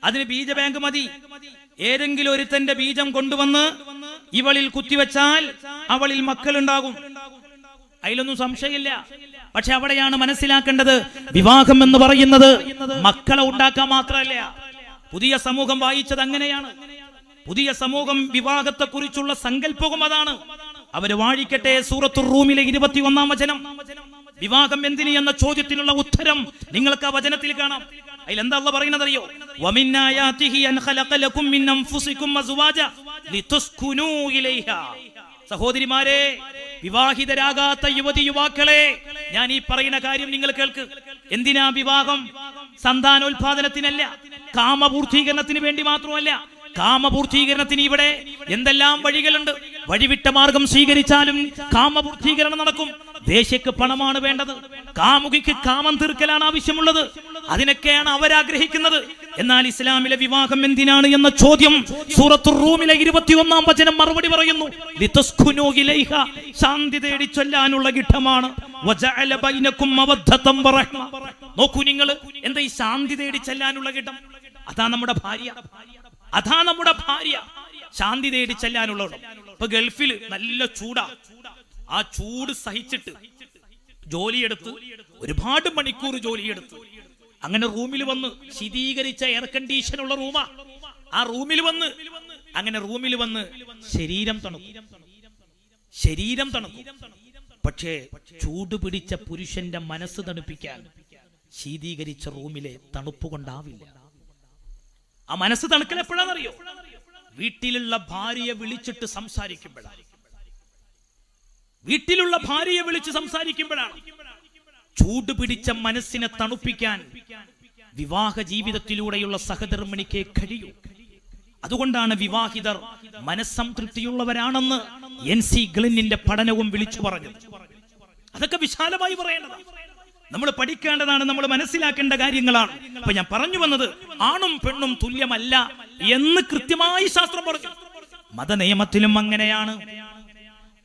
അതിന് ബീജബാങ്ക് മതി. ഏതെങ്കിലും ഒരുത്തന്റെ ബീജം കൊണ്ടുവന്ന് ഇവളിൽ കുത്തിവെച്ചാൽ അവളിൽ മക്കളുണ്ടാകും. അതിലൊന്നും സംശയമില്ല. പക്ഷെ അവിടെയാണ് മനസ്സിലാക്കേണ്ടത്, വിവാഹം എന്ന് പറയുന്നത് മക്കളെ ഉണ്ടാക്കാൻ മാത്രമല്ല. പുതിയ സമൂഹം വായിച്ചത് അങ്ങനെയാണ്. പുതിയ സമൂഹം വിവാഹത്തെ കുറിച്ചുള്ള സങ്കല്പവും അതാണ്. അവര് വാഴിക്കട്ടെ സൂറത്തുർ റൂമിലെ 21-ാം വചനം. വിവാഹം എന്തിന് എന്ന ചോദ്യത്തിനുള്ള ഉത്തരം നിങ്ങൾക്ക് ആ വചനത്തിൽ കാണാം. അതിൽ എന്താ അല്ലാഹു പറയുന്നത് അറിയോ? വമിൻ ആയാതിഹി അൻ ഖലഖ ലക്കും മിൻ അൻഫുസികും അസ്വാജ ലിതസ്കുനൂ ഇലൈഹാ. സഹോദരിമാരെ, വിവാഹിതരാകാത്ത യുവതി യുവാക്കളെ, ഞാൻ ഈ പറയുന്ന കാര്യം നിങ്ങൾ കേൾക്ക്. എന്തിനാ വിവാഹം? സന്താനോത്പാദനത്തിനല്ല, കാമപൂർത്തീകരണത്തിന് വേണ്ടി മാത്രമല്ല. കാമപൂർത്തീകരണത്തിന് ഇവിടെ എന്തെല്ലാം വഴികളുണ്ട്. വഴിവിട്ട മാർഗം സ്വീകരിച്ചാലും കാമപൂർത്തീകരണം നടക്കും. ദേശയ്ക്ക് പണമാണ് വേണ്ടത്, കാമുകിക്ക് കാമം തീർക്കലാണ് ആവശ്യമുള്ളത്. അതിനൊക്കെയാണ് അവരാഗ്രഹിക്കുന്നത്. എന്നാൽ ഇസ്ലാമിലെ വിവാഹം എന്തിനാണ് എന്ന ചോദ്യം സൂറത്തുർ റൂമിലെ 21-ാം വചനം മറുപടി പറയുന്നു. ലിതസ്കുനൂ ഇലൈഹ, ശാന്തി തേടി ചൊല്ലാനുള്ള ഘട്ടമാണ്. വജഅല ബൈനകും മവദ്ദതൻ വറഹ്മ. നോക്കൂ നിങ്ങൾ, എന്താ ഈ ശാന്തി തേടി ചെല്ലാനുള്ള ഘട്ടം? അതാ നമ്മുടെ ഭാര്യ, അതാ നമ്മുടെ ഭാര്യ. ശാന്തി തേടി ചെല്ലാനുള്ളത്. ഇപ്പൊ ഗൾഫിൽ നല്ല ചൂടാ. ആ ചൂട് സഹിച്ചിട്ട് ജോലിയെടുത്ത് ഒരുപാട് മണിക്കൂർ ജോലിയെടുത്ത് അങ്ങനെ റൂമിൽ വന്ന്, ശീതീകരിച്ച എയർ കണ്ടീഷൻ ഉള്ള റൂമാ, ആ റൂമിൽ വന്ന്, അങ്ങനെ റൂമിൽ വന്ന് ശരീരം തണുക്കും. പക്ഷേ ചൂട് പിടിച്ച പുരുഷന്റെ മനസ്സ് തണുപ്പിക്കാൻ ശീതീകരിച്ച റൂമിലെ തണുപ്പ് കൊണ്ടാവില്ല. ആ മനസ്സ് തണുക്കൽ എപ്പോഴാണെന്നറിയോ? വീട്ടിലുള്ള ഭാര്യയെ വിളിച്ചിട്ട് സംസാരിക്കുമ്പോഴാണ്. വീട്ടിലുള്ള ഭാര്യയെ വിളിച്ച് സംസാരിക്കുമ്പോഴാണ്. ചൂട് പിടിച്ച മനസ്സിനെ തണുപ്പിക്കാൻ വിവാഹ ജീവിതത്തിലൂടെയുള്ള സഹധർമ്മിണിക്കേ കഴിയൂ. അതുകൊണ്ടാണ് വിവാഹിതർ മനസ്സംതൃപ്തിയുള്ളവരാണെന്ന് NC ഗ്ലിന്നിന്റെ പഠനവും വിളിച്ചു പറഞ്ഞു. അതൊക്കെ വിശാലമായി പറയേണ്ടതാണ്, നമ്മൾ പഠിക്കേണ്ടതാണ്, നമ്മൾ മനസ്സിലാക്കേണ്ട കാര്യങ്ങളാണ്. അപ്പൊ ഞാൻ പറഞ്ഞു വന്നത്, ആണും പെണ്ണും തുല്യമല്ല എന്ന് കൃത്യമായി ശാസ്ത്രം പറഞ്ഞു. മതനിയമത്തിലും അങ്ങനെയാണ്.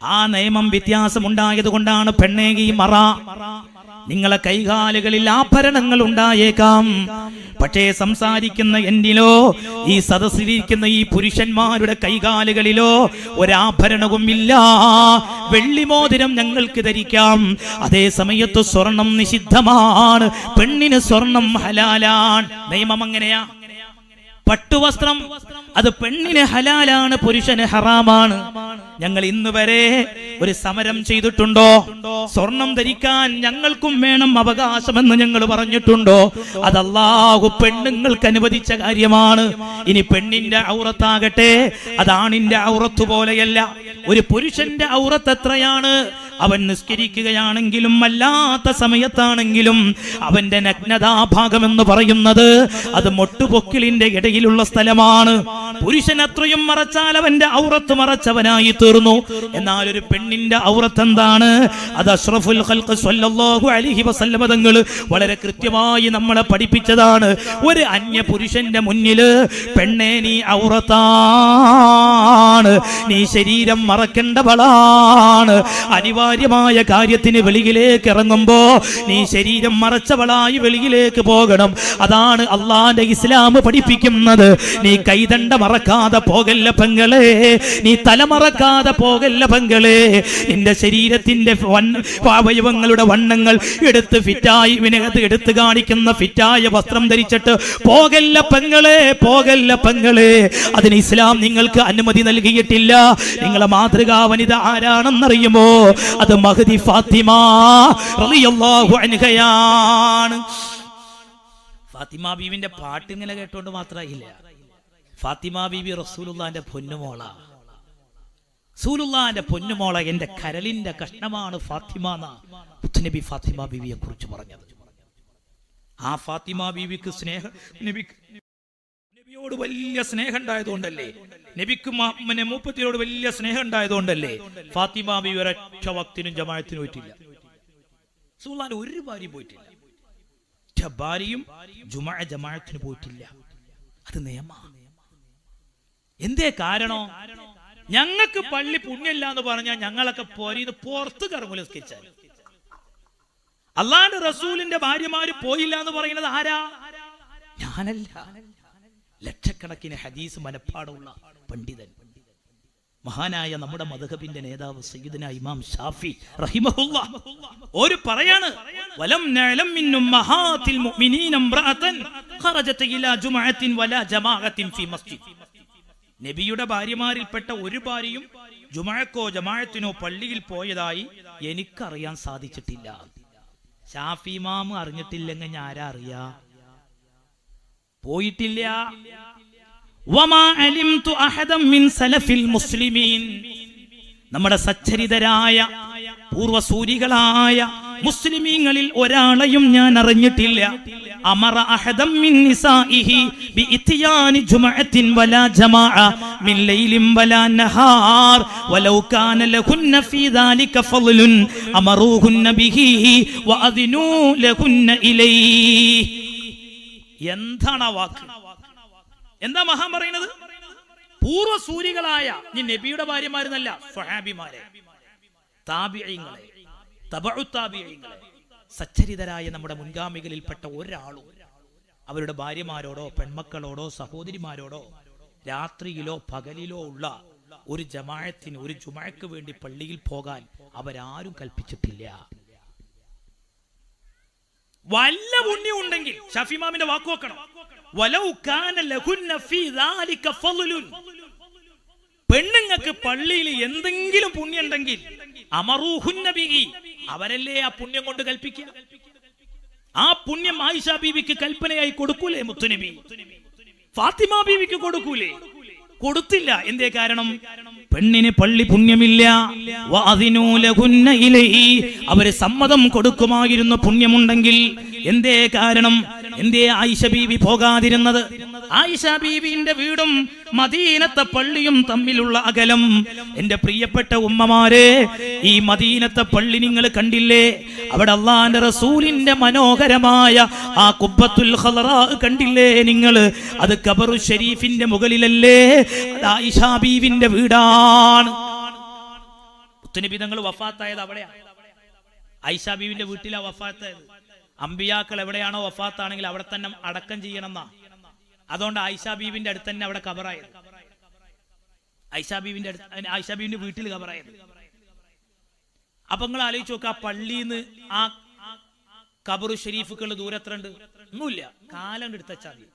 ആ നിയമം വ്യത്യാസമുണ്ടായത് കൊണ്ടാണ് പെണ്ണേകി മറ. നിങ്ങളെ കൈകാലുകളിൽ ആഭരണങ്ങൾ ഉണ്ടായേക്കാം, പക്ഷേ സംസാരിക്കുന്ന എന്നിലോ ഈ സദസ്സിലിരിക്കുന്ന ഈ പുരുഷന്മാരുടെ കൈകാലുകളിലോ ഒരാഭരണവും ഇല്ല. വെള്ളിമോതിരം ഞങ്ങൾക്ക് ധരിക്കാം, അതേ സമയത്ത് സ്വർണം നിഷിദ്ധമാണ്. പെണ്ണിന് സ്വർണം ഹലാലാണ്. നിയമം അങ്ങനെയാ. പട്ടുവസ്ത്രം അത് പെണ്ണിന് ഹലാലാണ്, പുരുഷന് ഹറാമാണ്. ഞങ്ങൾ ഇന്ന് വരെ ഒരു സമരം ചെയ്തിട്ടുണ്ടോ? സ്വർണം ധരിക്കാൻ ഞങ്ങൾക്കും വേണം അവകാശമെന്ന് ഞങ്ങൾ പറഞ്ഞിട്ടുണ്ടോ? അത് അല്ലാഹു പെണ്ണുങ്ങൾക്ക് അനുവദിച്ച കാര്യമാണ്. ഇനി പെണ്ണിന്റെ ഔറത്താകട്ടെ, അത് ആണിന്റെ ഔറത്ത് പോലെയല്ല. ഒരു പുരുഷന്റെ ഔറത്ത് എത്രയാണ്? അവൻ നിസ്കരിക്കുകയാണെങ്കിലും അല്ലാത്ത സമയത്താണെങ്കിലും അവന്റെ നഗ്നതാഭാഗം എന്ന് പറയുന്നത് അത് മൊട്ടുപൊക്കിളിന്റെ ഇടയിലുള്ള സ്ഥലമാണ്. പുരുഷൻ അത്രയും മറച്ചാൽ അവന്റെ ഔറത്ത് മറച്ചവനായി തീർന്നു. എന്നാൽ ഒരു പെണ്ണിന്റെ ഔറത്ത് എന്താണ്? അത് അഷ്റഫുൽ ഖൽഖ് സ്വല്ലല്ലാഹു അലൈഹി വസല്ലം തങ്ങൾ വളരെ കൃത്യമായി നമ്മളെ പഠിപ്പിച്ചതാണ്. ഒരു അന്യ പുരുഷന്റെ മുന്നിൽ പെണ്ണേ നീ ഔറത്താണ്, നീ ശരീരം മറക്കേണ്ടവളാണ്. അനിവാര്യമായ കാര്യത്തിന് വെളിയിലേക്ക് ഇറങ്ങുമ്പോ നീ ശരീരം മറച്ചവളായി വെളിയിലേക്ക് പോകണം. അതാണ് അള്ളാന്റെ ഇസ്ലാം പഠിപ്പിക്കുന്നത്. നീ കൈതണ്ട മറക്കാതെ പോകല്ല പെങ്ങളെ, നീ തല മറക്കാതെ പോകല്ല പെങ്ങളെ. നിന്റെ ശരീരത്തിന്റെ അവയവങ്ങളുടെ വണ്ണങ്ങൾ എടുത്ത് ഫിറ്റായി വിനകത്ത് എടുത്തു കാണിക്കുന്ന ഫിറ്റായ വസ്ത്രം ധരിച്ചിട്ട് പോകല്ല പെങ്ങളെ, പോകല്ല പെങ്ങളെ. അതിന് ഇസ്ലാം നിങ്ങൾക്ക് അനുമതി നൽകിയിട്ടില്ല. നിങ്ങളെ മാതൃകാ വനിത ആരാണെന്നറിയുമോ? അത് മഹദി ഫാത്തിമ റളിയല്ലാഹു അൻഹയാണ്. ഫാത്തിമ ബീവിന്റെ പാട്ട് ഇങ്ങനെ കേട്ടോണ്ട് മാത്രമായില്ല. ഫാത്തിമ ബീവി റസൂലുള്ളാഹിന്റെ പൊന്നുമോള. റസൂലുള്ളാഹിന്റെ പൊന്നുമോള, എന്റെ കരളിന്റെ കഷ്ണമാണ് ഫാത്തിമ എന്നാ മുത്തുനബി ഫാത്തിമ ബീവിയെ കുറിച്ച് പറഞ്ഞത്. ആ ഫാത്തിമ ബീവിക്ക് നബിയോട് വലിയ സ്നേഹം ഉണ്ടായതുകൊണ്ടല്ലേ, നബിക്ക് മൂപ്പത്തിയോട് വലിയ സ്നേഹം ഉണ്ടായതുകൊണ്ടല്ലേ ഫാത്തിമ ബീവി ഒരൊറ്റ വക്തിനും ജമാഅത്തിനും പോയിട്ടില്ല. റസൂലുള്ളാഹിന്റെ ഒരു ഭാര്യയും പോയിട്ടില്ല, ഒറ്റ ഭാര്യയും ജമാഅത്തിന് പോയിട്ടില്ല. അത് നിയമമാണ്. എന്തേ കാരണം? ഞങ്ങൾക്ക് പള്ളി പുണ്യമില്ല എന്ന് പറഞ്ഞാൽ ഞങ്ങളൊക്കെ പോരീന്ന് പുറത്ത് കറങ്ങൂല നിസ്കരിച്ചാൽ. അള്ളാന്റെ റസൂലിന്റെ ഭാര്യമാര് പോയില്ല എന്ന് പറയുന്നത് ആരാ? ഞാനല്ല. ലക്ഷക്കണക്കിന് ഹദീസ് മനപ്പാടമുള്ള പണ്ഡിതൻ, മഹാനായ നമ്മുടെ മദ്ഹബിന്റെ നേതാവ് സയ്യിദുന ഇമാം ഷാഫി റഹിമഹുല്ലാഹ് ഒരു പറയാണ്, വലം നഅലം മിൻ ഉമ്മഹാത്തിൽ മുഅ്മിനീന ഇംറഅതൻ ഖറജത ഇലാ ജുമഅത്തിൻ വലാ ജമാഅത്തിൻ ഫീ മസ്ജിദ്. നബിയുടെ ഭാര്യമാരിൽപ്പെട്ട ഒരു ഭാര്യയും ജുമഅക്കോ ജമാഅത്തിനോ പള്ളിയിൽ പോയതായി എനിക്കറിയാൻ സാധിച്ചിട്ടില്ല. ഷാഫി ഇമാം അറിഞ്ഞിട്ടില്ലെങ്കിൽ ഞാൻ ആരാ അറിയാ? പോയിട്ടില്ല. വമാ അലിംതു അഹദൻ മിൻ സലഫിൽ മുസ്ലിമീൻ, നമ്മുടെ സച്ചരിതരായ പൂർവസൂരികളായ മുസ്ലിമീങ്ങളിൽ ഒരാളെയും ഞാൻ അറിഞ്ഞിട്ടില്ല. അമറ അഹദൻ മിൻ നിസാഇഹി ബിഇത്യാനി ജുമഅത്തിൻ വലാ ജമാഅ മിൻ ലൈലിൻ വലാ നഹാർ വലൗ കാന ലഹുന്ന ഫീ ദാലിക ഫളലുൻ അമറൂഹുന്ന ബിഹി വഅദിനൂ ലഹുന്ന ഇലൈഹി. എന്താണ് ആ വാക്ക്? എന്താ മഹാൻ പറയുന്നത്? പൂർവസൂരികളായ നബിയുടെ ഭാര്യമാരെന്നല്ല, സ്വഹാബിമാരെ, താബിഈങ്ങളെ, തബഉ താബിഈങ്ങളെ, സച്ചരിതരായ നമ്മുടെ മുൻഗാമികളിൽപ്പെട്ട ഒരാളും അവരുടെ ഭാര്യമാരോടോ പെൺമക്കളോടോ സഹോദരിമാരോടോ രാത്രിയിലോ പകലിലോ ഉള്ള ഒരു ജമാഅത്തിന്, ഒരു ജുമഅക്ക് വേണ്ടി പള്ളിയിൽ പോകാൻ അവരാരും കൽപ്പിച്ചിട്ടില്ല. വല്ല പുണ്യം ഉണ്ടെങ്കിൽ ഷാഫി ഇമാമിന്റെ വാക്ക് വെക്കണം, വലൗ കാന ലഹുന്ന ഫീ ദാലിക ഫളലുൻ, പെണ്ണുങ്ങൾക്ക് പള്ളിയിൽ എന്തെങ്കിലും പുണ്യം ഉണ്ടെങ്കിൽ അമറൂഹുന്ന ബിഹി, അവരല്ലേ ആ പുണ്യം കൊണ്ട് കൽപ്പിക്കുക. ആ പുണ്യം ആയിഷ ബീവിക്ക് കൽപ്പനയായി കൊടുക്കൂലേ മുത്തുനബി? ഫാത്തിമ ബീവിക്ക് കൊടുക്കൂലേ? കൊടുത്തില്ല. എന്തേ കാരണം? പെണ്ണിന് പള്ളി പുണ്യമില്ല. വഅദിനൂ ലഹുന്ന ഇലൈഹി, അവര് സമ്മതം കൊടുക്കുമായിരുന്നു പുണ്യമുണ്ടെങ്കിൽ. എന്തേ കാരണം? എന്തേ ആയിഷ ബീവി പോകാതിരുന്നത്? ആയിഷ ബീവിന്റെ വീടും മദീനത്തെ പള്ളിയും തമ്മിലുള്ള അകലം. എന്റെ പ്രിയപ്പെട്ട ഉമ്മമാരെ, ഈ മദീനത്തെ പള്ളി നിങ്ങൾ കണ്ടില്ലേ? അവിടെ അള്ളാന്റെ റസൂലിന്റെ മനോഹരമായ ആ ഖുബ്ബത്തുൽ ഖളറാ കണ്ടില്ലേ നിങ്ങൾ? അത് ഖബറു ഷരീഫിന്റെ മുകളിലല്ലേ? അത് ആയിഷ ബീവിന്റെ വീടാണ്. മുത്തുനബി തങ്ങൾ വഫാത്തായത് അവിടെയാണ്. ആയിഷ ബീവിന്റെ വീട്ടിലാണ് വഫാത്തായത്. അമ്പിയാക്കൾ എവിടെയാണോ വഫാത്താണെങ്കിൽ അവിടെ തന്നെ അടക്കം ചെയ്യണം എന്നാ. അതുകൊണ്ട് ആയിഷ ബീവിന്റെ അടുത്ത് തന്നെ അവിടെ ഖബറായത്. ആയിഷ ബീവിന്റെ വീട്ടിൽ ഖബറായത്. അപ്പൊ നിങ്ങൾ ആലോചിച്ച് നോക്കുക, ആ പള്ളിന്ന് ആ ഖബറു ഷരീഫുകൾ ദൂരത്ര ഉണ്ട്? ഒന്നുമില്ല. കാലം എടുത്തച്ചാൽ മതി.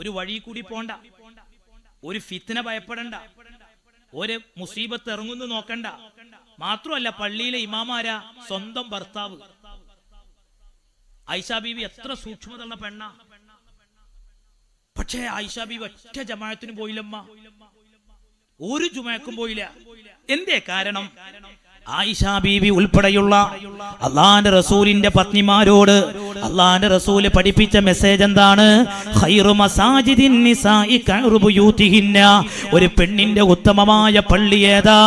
ഒരു വഴി കൂടി പോണ്ട, ഒരു ഫിത്ന ഭയപ്പെടണ്ട, ഒരു മുസീബത്ത് ഇറങ്ങുന്നു നോക്കണ്ട. മാത്രമല്ല പള്ളിയിലെ ഇമാമാരാ സ്വന്തം ഭർത്താവ്. ആയിഷ ബീവി എത്ര സൂക്ഷ്മതയുള്ള പെണ്ണ. പക്ഷേ ആയിഷ ബീവി ഒറ്റ ജമാഅത്തിന് പോയില്ലമ്മ, ഒരു ജുമഅക്കും പോയില്ല. എന്തേ കാരണം? ആയിഷ ബീവി ഉൾപ്പെടെയുള്ള അള്ളാന്റെ റസൂലിന്റെ പത്നിമാരോട് അള്ളാന്റെ റസൂല് പഠിപ്പിച്ച മെസ്സേജ് എന്താണ്? ഖൈറു മസാജിദിൻ നിസാഇ ഖൈറു ബുയൂതിഹിന്ന. ഒരു പെണ്ണിന്റെ ഉത്തമമായ പള്ളി ഏതാ?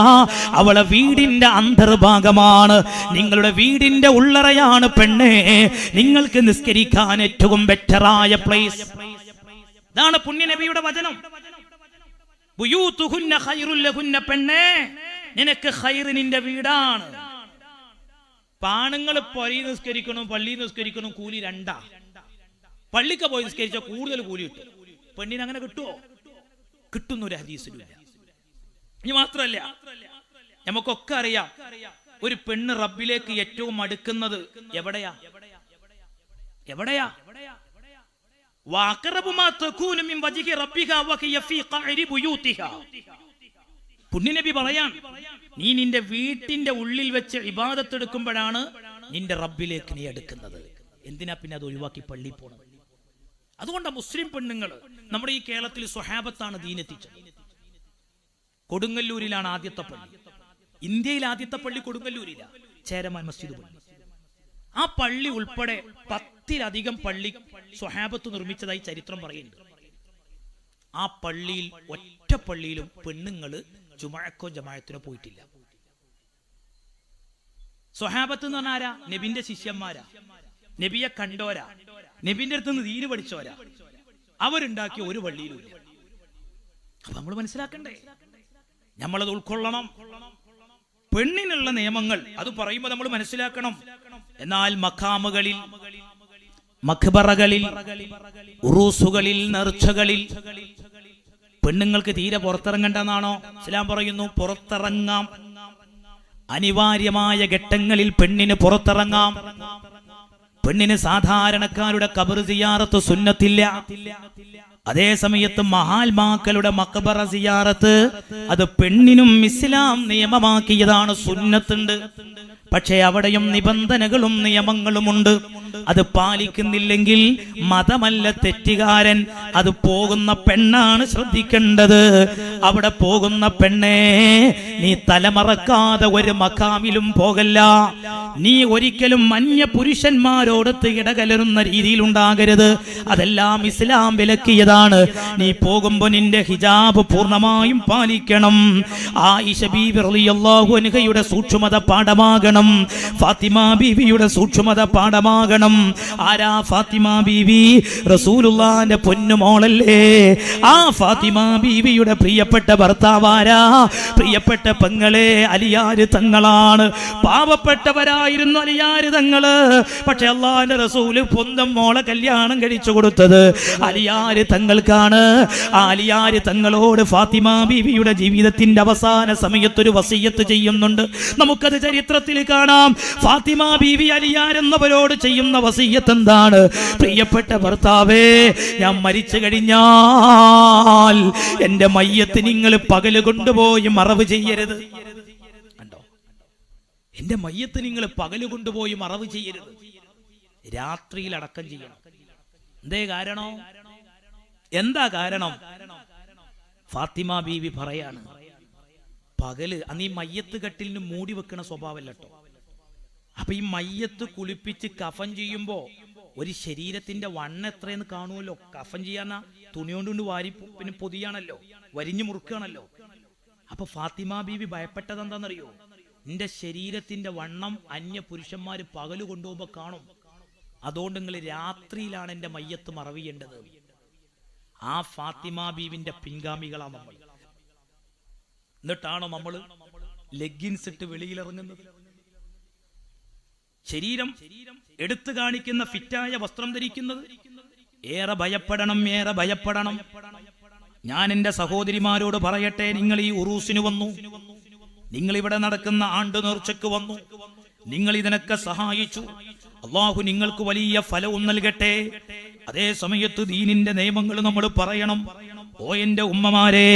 അവളെ വീടിന്റെ അന്തർഭാഗമാണ്. നിങ്ങളുടെ വീടിന്റെ ഉള്ളറയാണ് പെണ്ണേ നിങ്ങൾക്ക് നിസ്കരിക്കാൻ ഏറ്റവും ബെറ്ററായ പ്ലേസ്. ഇതാണ് പുണ്യ നബിയുടെ വചനം. ബുയൂതുഹുന്ന ഖൈറുൽ ലഹുന്ന. പെണ്ണേ, നിനക്ക് ഖൈറ് നിന്റെ വീടാണ്. പാണുങ്ങൾ പൊരി നിസ്കരിക്കണം, പള്ളി നിസ്കരിക്കണം, കൂലി രണ്ടാ. പള്ളിക്ക് പോയി നിസ്കരിച്ചാൽ കൂടുതൽ കൂലി കിട്ടും. പെണ്ണിന് അങ്ങനെ കിട്ടുമോ? കിട്ടുന്നൊരു ഹദീസിലില്ല. ഇനി മാത്രല്ല, നമുക്കൊക്കെ അറിയാം ഒരു പെണ്ണ് റബ്ബിലേക്ക് ഏറ്റവും അടുക്കുന്നത് എവിടെയാ? വഅഖറബു മാ തകൂനു മിൻ വജ്ഹി റബ്ബിഹാ വഹിയ ഫീ ഖഅരി ബുയൂതിഹാ. പുണ്യനബി പറയാൻ, നീ നിന്റെ വീട്ടിന്റെ ഉള്ളിൽ വെച്ച് ഇബാദത്ത് എടുക്കുമ്പോഴാണ് നിന്റെ റബ്ബിലേക്ക് നീ എടുക്കുന്നത്. എന്തിനാ പിന്നെ അത് ഒഴിവാക്കി പള്ളി പോണം? അതുകൊണ്ടാണ് മുസ്ലിം പെണ്ണുങ്ങൾ നമ്മുടെ ഈ കേരളത്തിൽ സ്വഹാബത്താണ് ദീനെത്തിച്ചത്. കൊടുങ്ങല്ലൂരിലാണ് ആദ്യത്തെ പള്ളി. ഇന്ത്യയിൽ ആദ്യത്തെ പള്ളി കൊടുങ്ങല്ലൂരിലാണ്, ചേരമാൻ മസ്ജിദ് പള്ളി. ആ പള്ളി ഉൾപ്പെടെ 10-ലധികം പള്ളി സ്വഹാബത്ത് നിർമ്മിച്ചതായി ചരിത്രം പറയുന്നുണ്ട്. ആ പള്ളിയിൽ ഒറ്റ പള്ളിയിലും പെണ്ണുങ്ങള് ജുമഅക്കോ ജമാഅത്തിനോ പോയിട്ടില്ല. സ്വഹാബത്ത് എന്ന് പറഞ്ഞാൽ ആരാ? നബിന്റെ ശിഷ്യന്മാരാ, നബിയെ കണ്ടോരാ, നബിന്റെ അടുത്ത് നിന്ന് ദീന് പഠിച്ചോരാ. അവരുണ്ടാക്കിയ ഒരു പള്ളിയിലും ഇല്ല. അപ്പൊ നമ്മൾ മനസ്സിലാക്കണ്ടേ? നമ്മളത് ഉൾക്കൊള്ളണം. പെണ്ണിനുള്ള നിയമങ്ങൾ അത് പറയുമ്പോൾ നമ്മൾ മനസ്സിലാക്കണം. എന്നാൽ മഖാമുകളിൽ, മഖ്ബറകളിൽ, ഉറൂസുകളിൽ, നേർച്ചകളിൽ പെണ്ണുങ്ങൾക്ക് തീരെ പുറത്തിറങ്ങണ്ടെന്നാണോ ഇസ്ലാം പറയുന്നു? പുറത്തിറങ്ങാം. അനിവാര്യമായ ഘട്ടങ്ങളിൽ പെണ്ണിന് പുറത്തിറങ്ങാം. പെണ്ണിന് സാധാരണക്കാരുടെ ഖബർ സിയാറത്ത് സുന്നത്തില്ല. അതേ സമയത്ത് മഹാത്മാക്കളുടെ മഖ്ബറ സിയാറത്ത് അത് പെണ്ണിനും ഇസ്ലാം നിയമമാക്കിയതാണ്, സുന്നത്തുണ്ട്. പക്ഷേ അവിടെയും നിബന്ധനകളും നിയമങ്ങളുമുണ്ട്. അത് പാലിക്കുന്നില്ലെങ്കിൽ മതമല്ല തെറ്റുകാരൻ, അത് പോകുന്ന പെണ്ണാണ് ശ്രദ്ധിക്കേണ്ടത്. അവിടെ പോകുന്ന പെണ്ണേ, നീ തലമറക്കാതെ ഒരു മഖാമിലും പോകല്ല. നീ ഒരിക്കലും അന്യ പുരുഷന്മാരോടൊത്ത് ഇടകലരുന്ന രീതിയിൽ ഉണ്ടാകരുത്. അതെല്ലാം ഇസ്ലാം വിലക്കിയതാണ്. നീ പോകുമ്പോ നിന്റെ ഹിജാബ് പൂർണ്ണമായും പാലിക്കണം. ആയിഷ ബീവി റളിയല്ലാഹു അൻഹയുടെ സൂക്ഷ്മത പാഠമാകണം. ഫാത്തിമ ബീവിയുടെ സൂക്ഷ്മത പാഠമാകണം. ആരാ ഫാത്തിമ ബീവി? റസൂലുള്ളാഹിന്റെ പൊന്നുമോളല്ലേ. ആ ഫാത്തിമ ബീവിയുടെ പ്രിയപ്പെട്ട ഭർത്താവാരാ? പ്രിയപ്പെട്ട പെങ്ങളെ അലിയാര് തങ്ങളാണ്. പാവപ്പെട്ടവരായിരുന്നു അലിയാര് തങ്ങള്. പക്ഷെ അല്ലാഹുവിന്റെ റസൂല് സ്വന്തം മോളെ കല്യാണം കഴിച്ചു കൊടുത്തത് അലിയാര് തങ്ങൾക്കാണ്. ആ അലിയാര് തങ്ങളോട് ഫാത്തിമ ബീവിയുടെ ജീവിതത്തിന്റെ അവസാന സമയത്തൊരു വസിയത്ത് ചെയ്യുന്നുണ്ട്. നമുക്കത് ചരിത്രത്തിൽ കാണാം. ഫാത്തിമ ബീവി അലിയാർ എന്നവരോട് ചെയ്യുന്ന വസിയത്ത് എന്താണ്? പ്രിയപ്പെട്ട ഭർത്താവേ, ഞാൻ മരിച്ചു കഴിഞ്ഞാൽ എന്റെ മയ്യത്ത് നിങ്ങൾ പകല് കൊണ്ടുപോയി മറവ് ചെയ്യരുത്. കണ്ടോ? എന്റെ മയ്യത്ത് നിങ്ങൾ പകല് കൊണ്ടുപോയി മറവ് ചെയ്യരുത്, രാത്രിയിൽ അടക്കം ചെയ്യണം. എന്തേ കാരണം? എന്താ കാരണം? ഫാത്തിമ ബീവി പറയാണ്, പകല് അന്ന് ഈ മയ്യത്ത് കട്ടിലിന് മൂടി വെക്കണ സ്വഭാവമല്ല കേട്ടോ. അപ്പൊ ഈ മയ്യത്ത് കുളിപ്പിച്ച് കഫൻ ചെയ്യുമ്പോ ഒരു ശരീരത്തിന്റെ വണ്ണം എത്രയെന്ന് കാണുമല്ലോ. കഫൻ ചെയ്യാന്ന തുണി കൊണ്ട് വാരി പിന്നെ പൊതിയാണല്ലോ, വരിഞ്ഞു മുറുക്കുകയാണല്ലോ. അപ്പൊ ഫാത്തിമ ബീവി ഭയപ്പെട്ടത് എന്താണെന്നറിയോ? എന്റെ ശരീരത്തിന്റെ വണ്ണം അന്യ പുരുഷന്മാര് പകല് കൊണ്ടുപോകുമ്പോ കാണും, അതുകൊണ്ട് നിങ്ങൾ രാത്രിയിലാണ് എന്റെ മയ്യത്ത് മറവ് ചെയ്യേണ്ടത്. ആ ഫാത്തിമ ബീവിന്റെ പിൻഗാമികളാണ് നമ്മൾ. എന്നിട്ടാണോ നമ്മള് ലെഗിൻസ് ഇട്ട് വെളിയിലിറങ്ങുന്നത്? ശരീരം എടുത്തു കാണിക്കുന്ന ഫിറ്റായ വസ്ത്രം ധരിക്കുന്നത്? ഏറെ ഭയപ്പെടണം, ഏറെ ഭയപ്പെടണം. ഞാൻ എന്റെ സഹോദരിമാരോട് പറയട്ടെ, നിങ്ങൾ ഈ ഉറൂസിന് വന്നു, നിങ്ങൾ ഇവിടെ നടക്കുന്ന ആണ്ട് നേർച്ചയ്ക്ക് വന്നു, നിങ്ങൾ ഇതിനൊക്കെ സഹായിച്ചു. അള്ളാഹു നിങ്ങൾക്ക് വലിയ ഫലവും നൽകട്ടെ. അതേ സമയത്ത് ദീനിന്റെ നിയമങ്ങൾ നമ്മൾ പറയണം. ഓ എന്റെ ഉമ്മമാരെ,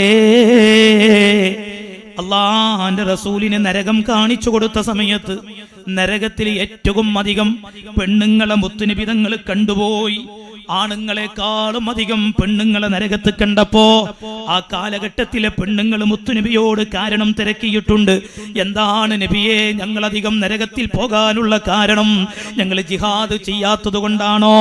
അള്ളാന്റെ റസൂലിന് നരകം കാണിച്ചു കൊടുത്ത സമയത്ത് നരകത്തിൽ ഏറ്റവും അധികം പെണ്ണുങ്ങളെ മുത്തുനബി തങ്ങൾ കണ്ടുപോയി. ആണുങ്ങളെക്കാളും അധികം പെണ്ണുങ്ങളെ നരകത്ത് കണ്ടപ്പോ ആ കാലഘട്ടത്തിലെ പെണ്ണുങ്ങൾ മുത്തുനബിയോട് കാരണം തിരക്കിയിട്ടുണ്ട്. എന്താണ് നബിയെ ഞങ്ങളധികം നരകത്തിൽ പോകാനുള്ള കാരണം? ഞങ്ങൾ ജിഹാദ് ചെയ്യാത്തത് കൊണ്ടാണോ?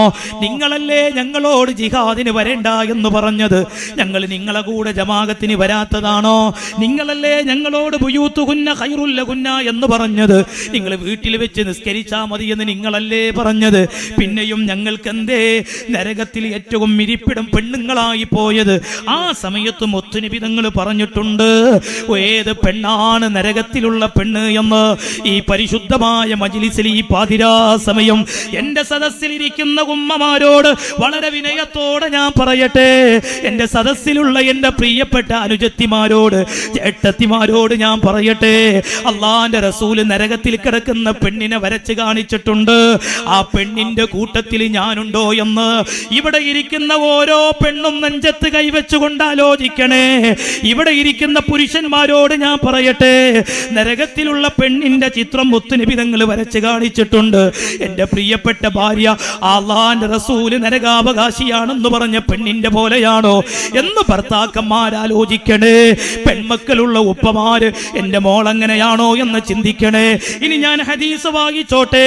നിങ്ങളല്ലേ ഞങ്ങളോട് ജിഹാദിന് വരണ്ട എന്ന് പറഞ്ഞത്? ഞങ്ങൾ നിങ്ങളെ കൂടെ ജമാഅത്തിന് വരാത്തതാണോ? നിങ്ങളല്ലേ ഞങ്ങളോട് ബുയൂത്തുഹുന്ന ഖൈറുൽ ലഹുന്ന എന്ന് പറഞ്ഞത്? നിങ്ങൾ വീട്ടിൽ വെച്ച് നിസ്കരിച്ചാൽ മതി എന്ന് നിങ്ങളല്ലേ പറഞ്ഞത്? പിന്നെയും ഞങ്ങൾക്ക് എന്തേ നരകത്തിൽ ഏറ്റവും ഇരിപ്പിടം പെണ്ണുങ്ങളായി പോയത്? ആ സമയത്ത് മുത്തുനബി തങ്ങൾ പറഞ്ഞിട്ടുണ്ട്, ഏത് പെണ്ണാണ് നരകത്തിലുള്ള പെണ്ണ് എന്ന്. ഈ പരിശുദ്ധമായ മജ്ലിസിൽ ഈ പാതിരാ സമയം എന്റെ സദസ്സിലിരിക്കുന്ന ഉമ്മമാരോട് വളരെ വിനയത്തോടെ ഞാൻ പറയട്ടെ, എന്റെ സദസ്സിലുള്ള എന്റെ പ്രിയപ്പെട്ട അനുജത്തിമാരോട്, ചേട്ടത്തിമാരോട് ഞാൻ പറയട്ടെ, അള്ളാന്റെ റസൂല് നരകത്തിൽ കിടക്കുന്ന പെണ്ണിനെ വരച്ച് കാണിച്ചിട്ടുണ്ട്. ആ പെണ്ണിന്റെ കൂട്ടത്തിൽ ഞാനുണ്ടോ എന്ന് ഇവിടെ ഇരിക്കുന്ന ഓരോ പെണ്ണും നെഞ്ചത്ത് കൈവച്ചുകൊണ്ട് ആലോചിക്കണേ. ഇവിടെ ഇരിക്കുന്ന പുരുഷന്മാരോട് ഞാൻ പറയട്ടെ, നരകത്തിലുള്ള പെണ്ണിന്റെ ചിത്രം മുത്തുനബി തങ്ങൾ വരച്ച് കാണിച്ചിട്ടുണ്ട്. എന്റെ പ്രിയപ്പെട്ട ഭാര്യ അല്ലാഹുവിന്റെ റസൂല് നരകാവകാശിയാണെന്ന് പറഞ്ഞ പെണ്ണിന്റെ പോലെയാണോ എന്ന് ഭർത്താക്കന്മാരാലോചിക്കണേ. പെൺമക്കളുള്ള ഉപ്പമാര് എന്റെ മോൾ അങ്ങനെയാണോ എന്ന് ചിന്തിക്കണേ. ഇനി ഞാൻ ഹദീസ് വായിച്ചോട്ടെ,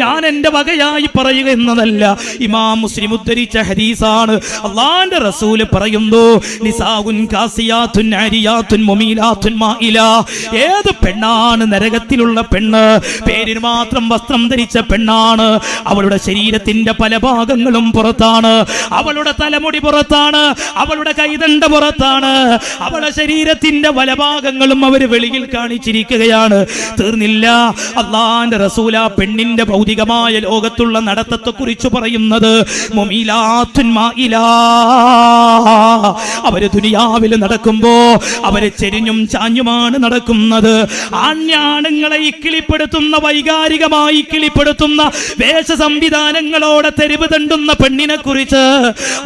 ഞാൻ എന്റെ വകയായി പറയുക എന്നതല്ല, ഇമാം മുസ്ലിം ഉദ്ധരിച്ച ഹദീസാണ്. അല്ലാഹുവിന്റെ റസൂല് പറയുന്നു, നിസാഉൻ കാസിയാത്തുൻ ആരിയാത്തുൻ മുമീലാത്തുൻ മായിലാ. ഏത് പെണ്ണാണ് നരകത്തിലുള്ള പെണ്ണ്? പേരിന് മാത്രം വസ്ത്രം ധരിച്ച പെണ്ണാണ്. അവളുടെ ശരീരത്തിന്റെ പല ഭാഗങ്ങളും പുറത്താണ്, അവളുടെ തലമുടി പുറത്താണ്, അവളുടെ കൈതണ്ട പുറത്താണ്, അവളുടെ ശരീരത്തിന്റെ പല ഭാഗങ്ങളും അവർ വെളിയിൽ കാണിച്ചിരിക്കുകയാണ്. തീർന്നില്ല, അല്ലാഹുവിന്റെ റസൂൽ ആ പെണ്ണിന്റെ ഭൗതികമായ ലോകത്തുള്ള നടത്തത്തെ കുറിച്ച് പറയുന്നത് മുമീലാത്തുൻ മായിലാ. അവര് ദുനിയാവിൽ നടക്കുമ്പോ അവര് ചെരിഞ്ഞും ചാഞ്ഞുമാണ് നടക്കുന്നത്. ആണുങ്ങളെ ഇക്കിളിപ്പെടുത്തുന്ന, വൈകാരികമായി ഇക്കിളിപ്പെടുത്തുന്ന വേഷ സംവിധാനങ്ങളോടെ തെരുവ് തണ്ടുന്ന പെണ്ണിനെ കുറിച്ച്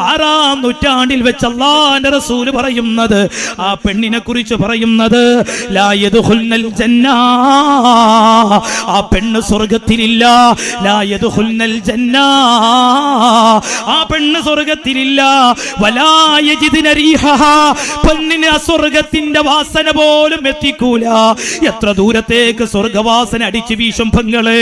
6-ാം നൂറ്റാണ്ടിൽ വെച്ച് അല്ലാഹുവിന്റെ റസൂൽ പറയുന്നത്, ആ പെണ്ണിനെ കുറിച്ച് പറയുന്നത്, ലാ യദ്ഖുൽനൽ ജന്ന, ആ പെണ്ണ് സ്വർഗ്ഗത്തിലില്ല. ലാ യദ്ഖുൽനൽ ജന്ന, ആ പെണ്ണ് സ്വർഗ്ഗത്തിലില്ല. വലാ യജിദ്ന റീഹഹാ, പെണ്ണിന് സ്വർഗ്ഗത്തിന്റെ വാസന പോലും എത്തിക്കൂല. എത്ര ദൂരത്തേക്ക് സ്വർഗ്ഗവാസന അടിച്ചു വീശും പെങ്ങളെ,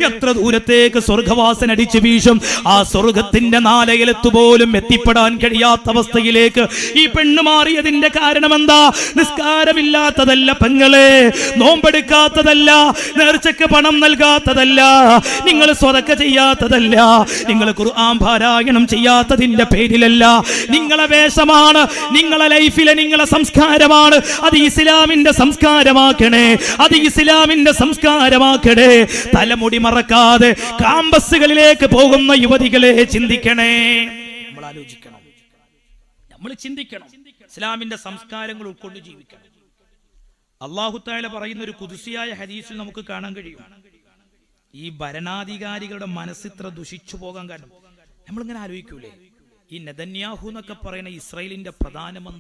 എത്ര ദൂരത്തേക്ക് സ്വർഗ്ഗവാസന അടിച്ചു വീശും. ആ സ്വർഗ്ഗത്തിന്റെ നാലയലത്ത് പോലും എത്തിപ്പെടാൻ കഴിയാത്ത അവസ്ഥയിലേക്ക് ഈ പെണ്ണ് മാറിയതിന്റെ കാരണം എന്താ? നിസ്കാരമില്ലാത്തതല്ല പെങ്ങളെ, നോമ്പെടുക്കാത്തതല്ല, നേർച്ചയ്ക്ക് പണം നൽകാത്തതല്ല, നിങ്ങൾ സ്വതക്ക ചെയ്യാത്തതല്ല, നിങ്ങൾ ഖുർആൻ പാരായണം ചെയ്യാത്തതിന്റെ പേരിലല്ല. നിങ്ങളെ വേഷമാണ്, നിങ്ങളെ ലൈഫിലെ നിങ്ങളെ സംസ്കാരമാണ്. അത് ഇസ്ലാമിന്റെ സംസ്കാരമാക്കണേ, അത് ഇസ്ലാമിന്റെ സംസ്കാരമാക്കണേ. തലമുടി മറക്കാതെ കാമ്പസുകളിലേക്ക് പോകുന്ന യുവതികളെ ചിന്തിക്കണേ. നമ്മൾ ആലോചിക്കണം, നമ്മൾ ചിന്തിക്കണം, ഇസ്ലാമിന്റെ സംസ്കാരങ്ങൾ ഉൾക്കൊണ്ട് ജീവിക്കണം. അല്ലാഹു തആല പറയുന്ന ഒരു ഖുദ്സിയായ ഹദീസിൽ നമുക്ക് കാണാൻ കഴിയും, ഈ ഭരണാധികാരികളുടെ മനസ്സിത്ര ദുഷിച്ചു പോകാൻ കാരണം നമ്മളിങ്ങനെ ആലോചിക്കൂലേ, ഈ നെതന്യാഹു എന്നൊക്കെ പറയുന്ന ഇസ്രായേലിന്റെ പ്രധാനമന്ത്രി